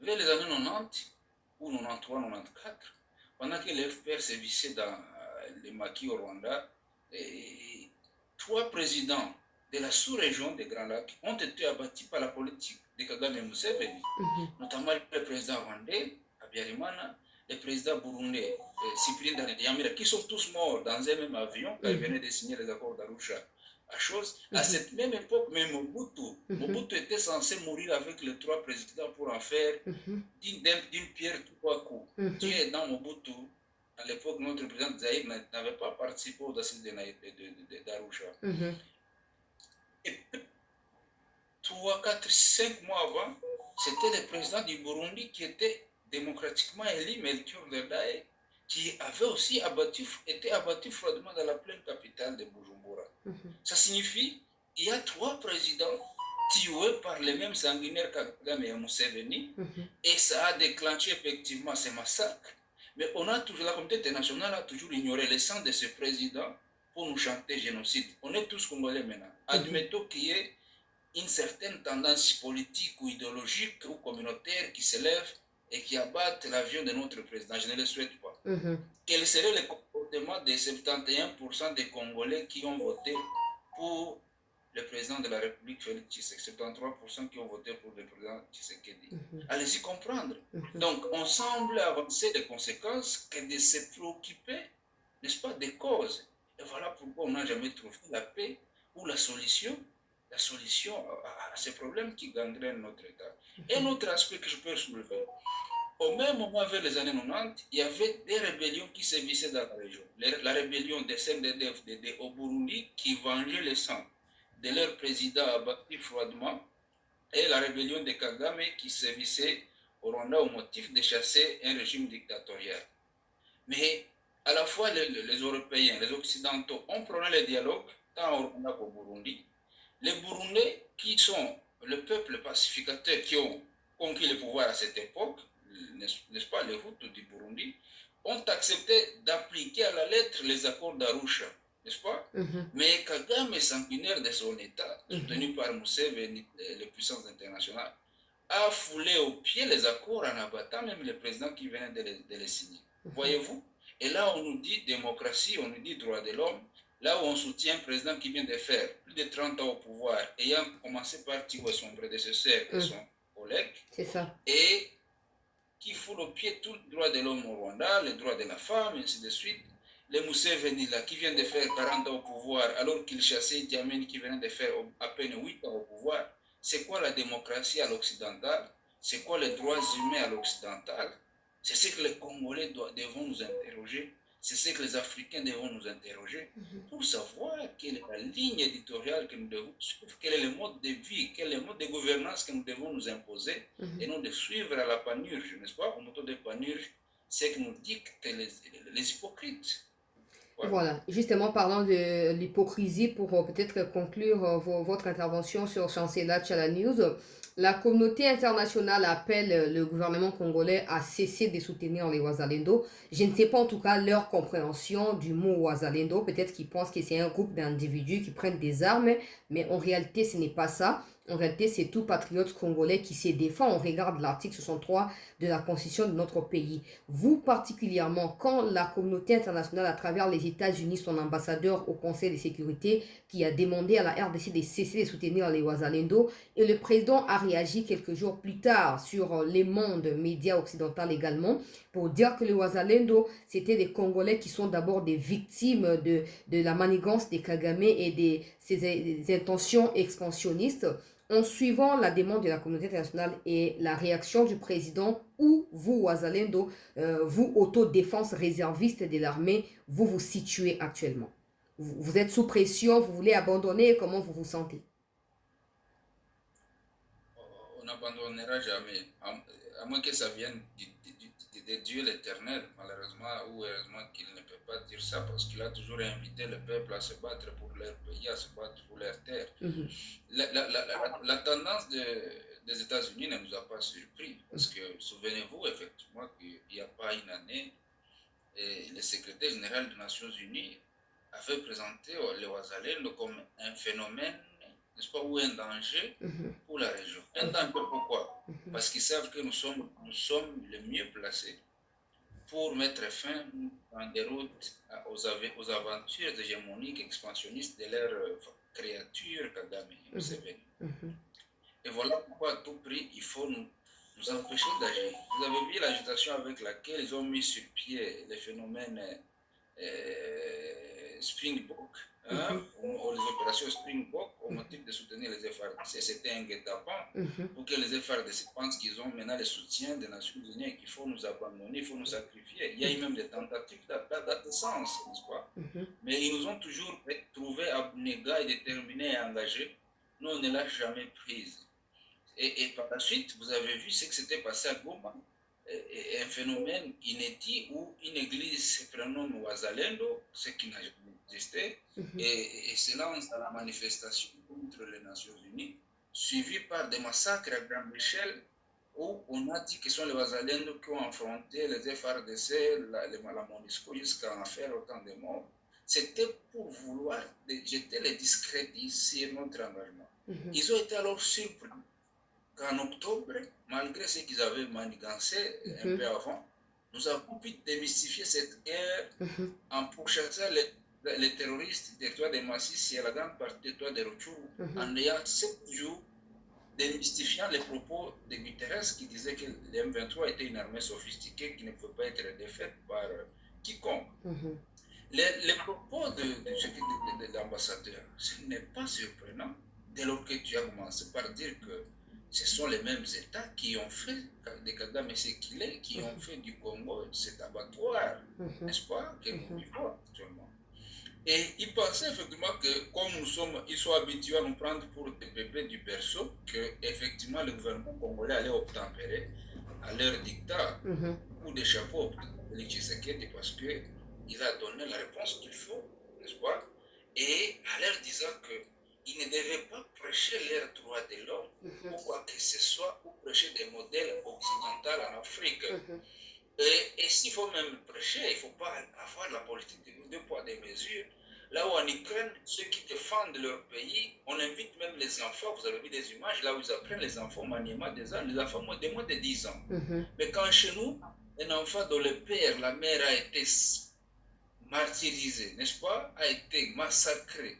vers les années 90 ou 93, 94, pendant que les FPR sévissaient dans les maquis au Rwanda, 3 présidents de la sous-région des Grands Lacs ont été abattus par la politique de Kagame Museveni, notamment le président rwandais, Habyarimana, le président burundais, Cyprien Danediamira, qui sont tous morts dans un même avion quand ils venaient de signer les accords d'Arusha. À cette même époque, même Mobutu était censé mourir avec les 3 présidents pour en faire d'une pierre 3 coups. Dieu est dans Mobutu. À l'époque, notre président Zahir n'avait pas participé aux assises d'Arusha. Et 3, 4, 5 mois avant, c'était le président du Burundi qui était démocratiquement élu, Melchior Ndadaye, qui avait aussi été abattu froidement dans la pleine capitale de Bujumbura. Ça signifie qu'il y a 3 présidents tués par les mêmes sanguinaires Kagame et Museveni, et ça a déclenché effectivement ces massacres. Mais la communauté internationale a toujours ignoré le sang de ce président pour nous chanter génocide. On est tous congolais maintenant. Admettons qu'il y ait une certaine tendance politique ou idéologique ou communautaire qui s'élève et qui abatte l'avion de notre président. Je ne le souhaite pas. Quel serait le comportement des 71% des Congolais qui ont voté pour le président de la République, Félix Tshisekedi, 73% qui ont voté pour le président Tshisekedi? Allez-y comprendre. Donc, on semble avancer des conséquences que de se préoccuper, n'est-ce pas, des causes. Et voilà pourquoi on n'a jamais trouvé la paix ou la solution à ces problèmes qui gangrènent notre État. Un autre aspect que je peux soulever, au même moment, vers les années 90, il y avait des rébellions qui sévissaient dans la région. La rébellion des CNDD-FDD au Burundi qui vengeait le sang de leur président abattu froidement, et la rébellion de Kagame qui sévissait au Rwanda au motif de chasser un régime dictatorial. Mais à la fois les Européens, les Occidentaux ont prôné le dialogue, tant au Rwanda qu'au Burundi. Les Burundais, qui sont le peuple pacificateur qui ont conquis le pouvoir à cette époque, n'est-ce pas, les Hutus du Burundi, ont accepté d'appliquer à la lettre les accords d'Arusha, n'est-ce pas? Mais Kagame, sanguinaire de son État, soutenu par Museveni et les puissances internationales, a foulé aux pieds les accords en abattant même le président qui venait de les signer. Voyez-vous? Et là, on nous dit démocratie, on nous dit droit de l'homme. Là où on soutient un président qui vient de faire plus de 30 ans au pouvoir, ayant commencé par Tigo, son prédécesseur et son collègue, et qui foule au pied tout le droit de l'homme au Rwanda, les droits de la femme, et ainsi de suite. Les Museveni, là, qui vient de faire 40 ans au pouvoir, alors qu'il chassait Idi Amin, qui venait de faire à peine 8 ans au pouvoir. C'est quoi la démocratie à l'occidental? C'est quoi les droits humains à l'occidental? C'est ce que les Congolais devront nous interroger. C'est ce que les Africains devront nous interroger pour savoir quelle est la ligne éditoriale que nous devons suivre, quel est le mode de vie, quel est le mode de gouvernance que nous devons nous imposer, et non de suivre à la panurge, n'est-ce pas? Au mot de panurge, c'est que nous dictent les hypocrites. Voilà, justement parlant de l'hypocrisie, pour peut-être conclure votre intervention sur Chancela Tchala News, La communauté internationale appelle le gouvernement congolais à cesser de soutenir les Wazalendo. Je ne sais pas en tout cas leur compréhension du mot Wazalendo. Peut-être qu'ils pensent que c'est un groupe d'individus qui prennent des armes, mais en réalité ce n'est pas ça. En réalité, c'est tout patriote congolais qui se défend. On regarde l'article 63 de la Constitution de notre pays. Vous particulièrement, quand la communauté internationale, à travers les États-Unis, son ambassadeur au Conseil de sécurité, qui a demandé à la RDC de cesser de soutenir les Wazalendo, et le président a réagi quelques jours plus tard sur les mondes médias occidentaux également pour dire que les Wazalendo, c'était des Congolais qui sont d'abord des victimes de la manigance des Kagame et de ses intentions expansionnistes. En suivant la demande de la communauté internationale et la réaction du président, où vous, Wazalendo, vous, autodéfense réserviste de l'armée, vous vous situez actuellement? Vous êtes sous pression, vous voulez abandonner, comment vous vous sentez? On n'abandonnera jamais, à moins que ça vienne de Dieu l'Éternel, malheureusement ou heureusement qu'il ne peut pas dire ça, parce qu'il a toujours invité le peuple à se battre pour leur pays, à se battre pour leur terre. La tendance des États-Unis ne nous a pas surpris, parce que souvenez-vous effectivement qu'il n'y a pas une année, le secrétaire général des Nations Unies avait présenté les Wazalendo comme un phénomène, n'est-ce pas, ou un danger pour la région. Un danger pourquoi? Parce qu'ils savent que nous sommes les mieux placés pour mettre fin en déroute aux aventures hégémoniques expansionnistes de leur créature Kagame et Museveni. Et voilà pourquoi à tout prix il faut nous empêcher d'agir. Vous avez vu l'agitation avec laquelle ils ont mis sur pied les phénomènes Springbok, ou les opérations Springbok au motif de soutenir les FARDC. C'était un guet-apens pour que les FARDC pensent qu'ils ont maintenant le soutien des Nations Unies et qu'il faut nous abandonner, il faut nous sacrifier. Il y a eu même des tentatives dans ce sens, n'est-ce pas? Mais ils nous ont toujours trouvés abnégats et déterminés et engagés. Nous, on ne l'a jamais prise. Et par la suite, vous avez vu ce qui s'était passé à Goma. Un phénomène inédit où une église se prénomme Wazalendo, ce qui n'a jamais existé, et se lance à la manifestation contre les Nations Unies, suivi par des massacres à grande échelle, où on a dit que ce sont les Wazalendo qui ont affronté les FARDC, la MONUSCO, jusqu'à en faire autant de morts. C'était pour vouloir jeter le discrédit sur notre engagement. Ils ont été alors surpris qu'en octobre, malgré ce qu'ils avaient manigancé un peu avant, nous avons pu démystifier cette guerre en pourchassant les terroristes des territoires de Massis et la grande partie des territoires de Rutshuru, en ayant 7 jours démystifiant les propos de Guterres qui disait que les M23 était une armée sophistiquée qui ne pouvait pas être défaite par quiconque. Les propos de l'ambassadeur, ce n'est pas surprenant dès lors que tu as commencé par dire que ce sont les mêmes États qui ont fait de Kagame ce qu'il est, qui ont fait du Congo cet abattoir, n'est-ce pas, que nous vivons actuellement. Et ils pensaient effectivement que comme ils sont habitués à nous prendre pour des bébés du berceau, que effectivement le gouvernement congolais allait obtempérer à leur dictat ou des chapeaux au président Tshisekedi parce qu'il a donné la réponse qu'il faut, n'est-ce pas, et à leur disant que ils ne devaient pas prêcher leurs droits de l'homme ou quoi que ce soit, ou prêcher des modèles occidentaux en Afrique. Et s'il faut même prêcher, il ne faut pas avoir la politique de deux poids, deux mesures. Là où en Ukraine, ceux qui défendent leur pays, on invite même les enfants, vous avez vu des images, là où ils apprennent les enfants maniement des armes, les enfants de moins de 10 ans. Mais quand chez nous, un enfant dont le père, la mère a été martyrisé, n'est-ce pas, a été massacré,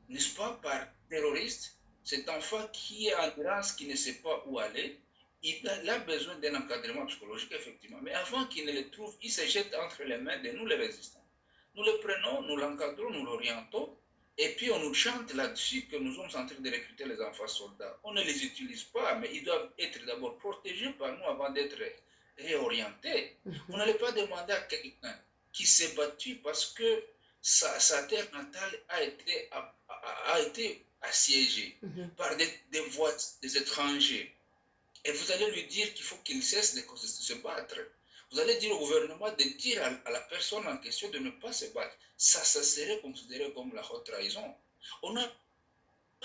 n'est-ce pas, par terroriste, cet enfant qui est en errance, qui ne sait pas où aller, il a besoin d'un encadrement psychologique, effectivement. Mais avant qu'il ne le trouve, il se jette entre les mains de nous, les résistants. Nous le prenons, nous l'encadrons, nous l'orientons, et puis on nous chante là-dessus que nous sommes en train de recruter les enfants soldats. On ne les utilise pas, mais ils doivent être d'abord protégés par nous avant d'être réorientés. Vous n'allez pas demander à quelqu'un qui s'est battu parce que sa terre natale a été assiégée par des étrangers. Et vous allez lui dire qu'il faut qu'il cesse de se battre. Vous allez dire au gouvernement de dire à la personne en question de ne pas se battre. Ça serait considéré comme la haute trahison. On a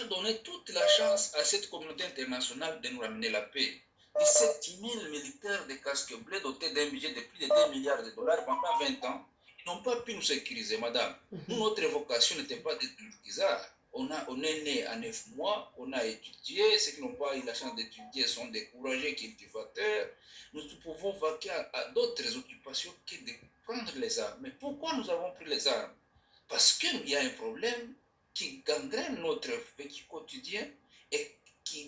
donner toute la chance à cette communauté internationale de nous ramener la paix. 17 000 militaires de casque bleu dotés d'un budget de plus de 2 milliards de dollars pendant 20 ans, ils n'ont pas pu nous sécuriser, madame. Nous, notre vocation n'était pas d'être turquisards. On est né à 9 mois, on a étudié. Ceux qui n'ont pas eu la chance d'étudier sont des courageux cultivateurs. Nous pouvons vaquer à d'autres occupations que de prendre les armes. Mais pourquoi nous avons pris les armes? Parce qu'il y a un problème qui gangrène notre vécu quotidien et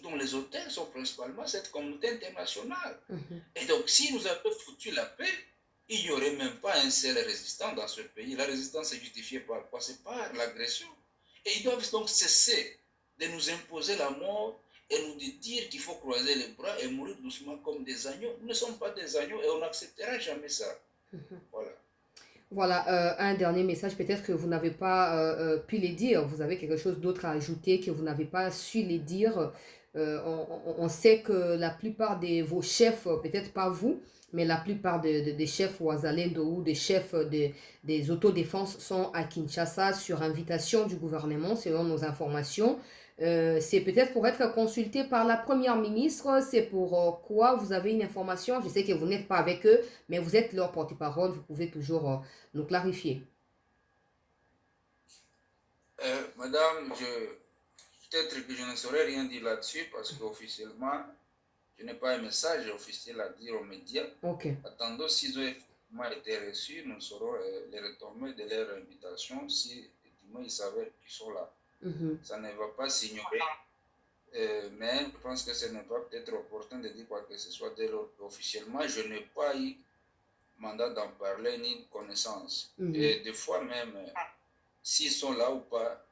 dont les auteurs sont principalement cette communauté internationale. Et donc, si nous avions foutu la paix, il n'y aurait même pas un seul résistant dans ce pays. La résistance est justifiée par quoi? C'est par l'agression. Et ils doivent donc cesser de nous imposer la mort et nous dire qu'il faut croiser les bras et mourir doucement comme des agneaux. Nous ne sommes pas des agneaux et on n'acceptera jamais ça. Voilà. Voilà, un dernier message, peut-être que vous n'avez pas pu les dire, vous avez quelque chose d'autre à ajouter que vous n'avez pas su les dire. On sait que la plupart de vos chefs, peut-être pas vous, mais la plupart des chefs Wazalendo ou des chefs des autodéfenses sont à Kinshasa sur invitation du gouvernement, selon nos informations. C'est peut-être pour être consulté par la première ministre, c'est pour quoi vous avez une information. Je sais que vous n'êtes pas avec eux, mais vous êtes leur porte-parole, vous pouvez toujours nous clarifier. Madame, peut-être que je ne saurais rien dire là-dessus parce qu'officiellement, je n'ai pas un message officiel à dire aux médias. Okay. Attendons s'ils ont été reçus, nous saurons les retombées de leur invitation si effectivement ils s'avèrent qu'ils sont là. Ça ne va pas s'ignorer, mais je pense que ce n'est pas peut-être opportun de dire quoi que ce soit dès lors qu'officiellement je n'ai pas eu mandat d'en parler ni connaissance. Et des fois même, s'ils sont là ou pas,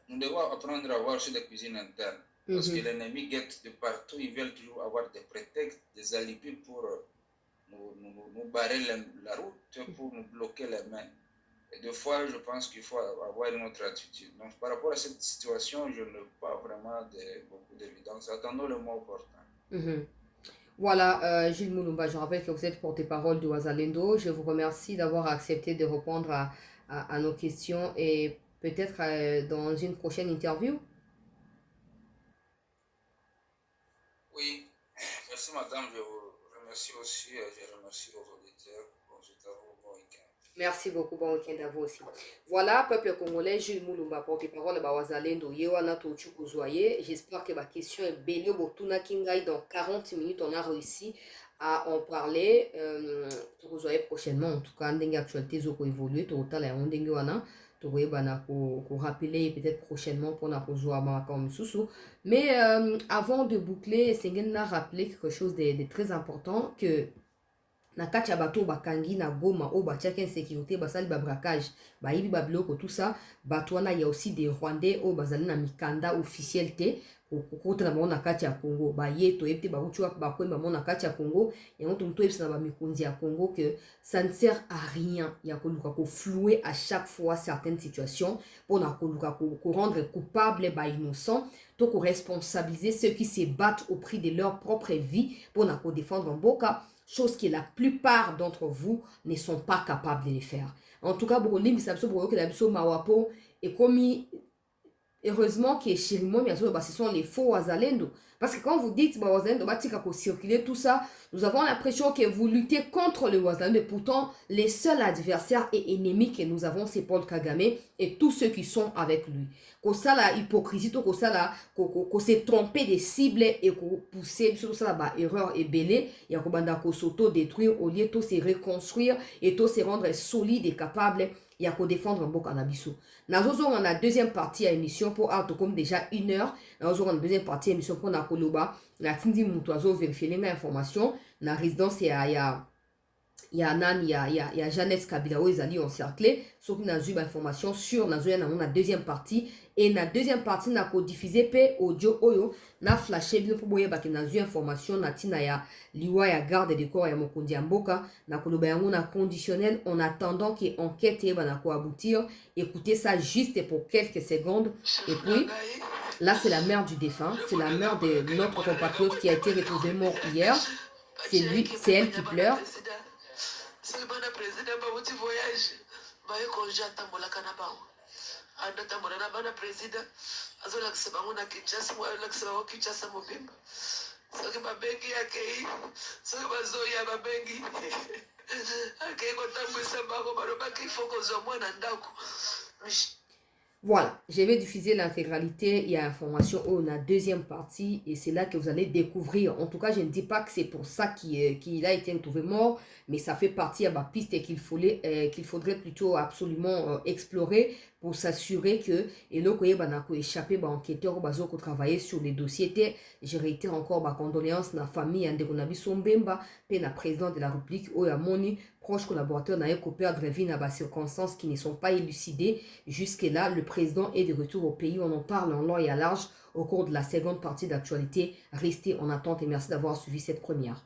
nous devons apprendre à voir sur des cuisines internes. Parce que l'ennemi guette de partout, ils veulent toujours avoir des prétextes, des alibis pour nous barrer la route, pour nous bloquer les mains. Et des fois, je pense qu'il faut avoir une autre attitude. Donc, par rapport à cette situation, je n'ai pas vraiment beaucoup d'évidence. Attendons le moment opportun. Voilà, Gilles Moulumba, je rappelle que vous êtes porte-parole de Wazalendo. Je vous remercie d'avoir accepté de répondre à nos questions et peut-être dans une prochaine interview. Oui, merci madame, je vous remercie aussi, je remercie vos auditeurs. Merci beaucoup, bon week-end à vous aussi. Voilà, peuple congolais, Jules Moulumba, porte-parole de Wazalendo, Yewana Tochu Kouzoye. J'espère que ma question est belle. Botuna Kingai, dans 40 minutes, on a réussi à en parler. Kouzoye prochainement, en tout cas, on a actualité qui évolue, total et on a pour rappeler peut-être prochainement pour la comme sous. Mais avant de boucler, c'est rappeler quelque chose de très important que na kati ya bato bakangi na Goma o batiaki insécurité basali ba braquage bayibi ba biloko tout ça bato wana ya aussi des Rwandais o bazali na mikanda officiel te kokota na bango na kati ya Congo baye toyebi te bakuti bakwemba bango na kati ya Congo yango tomutu oyebisa na bamikonzi ya Congo que ça ne sert à rien ya koluka koflouer à chaque fois certaines situations mpona koluka rendre coupable ba innocent to koresponsabiliser ceux qui se battent au prix de leur propre vie mpona kodéfendre mboka, chose que la plupart d'entre vous ne sont pas capables de les faire. En tout cas, Mawapo et comme heureusement que ce sont les faux Wazalendo. Parce que quand vous dites Wazalendo, circuler tout ça, nous avons l'impression que vous luttez contre le Wazalendo. Pourtant, les seuls adversaires et ennemis que nous avons, c'est Paul Kagame et tous ceux qui sont avec lui. Qu'on ça la hypocrisie, qu'on s'est trompé des cibles et qu'on poussait sur ça la erreur et belé, et qu'on s'auto-détruire au lieu de se reconstruire et de se rendre solide et capable. Il y a qu'à défendre Mboka Nabiso. Nous avons la deuxième partie à l'émission pour comme déjà 1 heure. Nous avons la deuxième partie à l'émission pour Nakoloba. Nous avons vérifié les informations. Dans la résidence, il y a Jeannette Kabila où ils allaient encercler. Sauf que nous avons eu l'information sur la deuxième partie. Et dans la deuxième partie, nous avons diffusé audio oyo. Nous avons flashé pour voir que nous avons eu l'information. Nous avons liwa ya garde de corps ya mokundi ya mboka. Nous avons eu conditionnel en attendant que l'enquête aboutir. Écoutez ça juste pour quelques secondes. Et puis, là, c'est la mère du défunt. C'est la mère de notre compatriote qui a été retrouvée mort hier. C'est elle qui pleure. C'est le bon président, bah, voyage, bah, quand j'attends mon lacana, andatambola na bana président azolakisa bango na Kinshasa azolakisa bango Kinshasa mobimba soki babengi akei soki bazoya babengi akei kotambwisa bango balobaki il faut kozwa mwana ndako. Voilà, je vais diffuser l'intégralité. Il y a information où on a deuxième partie et c'est là que vous allez découvrir. En tout cas, je ne dis pas que c'est pour ça qu'il a été retrouvé mort, mais ça fait partie de ma piste et qu'il faudrait plutôt absolument explorer pour s'assurer que et là qu'on échappé enquêteur bazo ko travailler sur les dossiers. Je réitère encore ma condoléance na famille de Konabi Sombemba, pe na président de la République Oyamoni, proche collaborateur na ko perdre vie na circonstances qui ne sont pas élucidées. Jusque-là, le président est de retour au pays. On en parle en long et à large au cours de la seconde partie d'actualité. Restez en attente et merci d'avoir suivi cette première.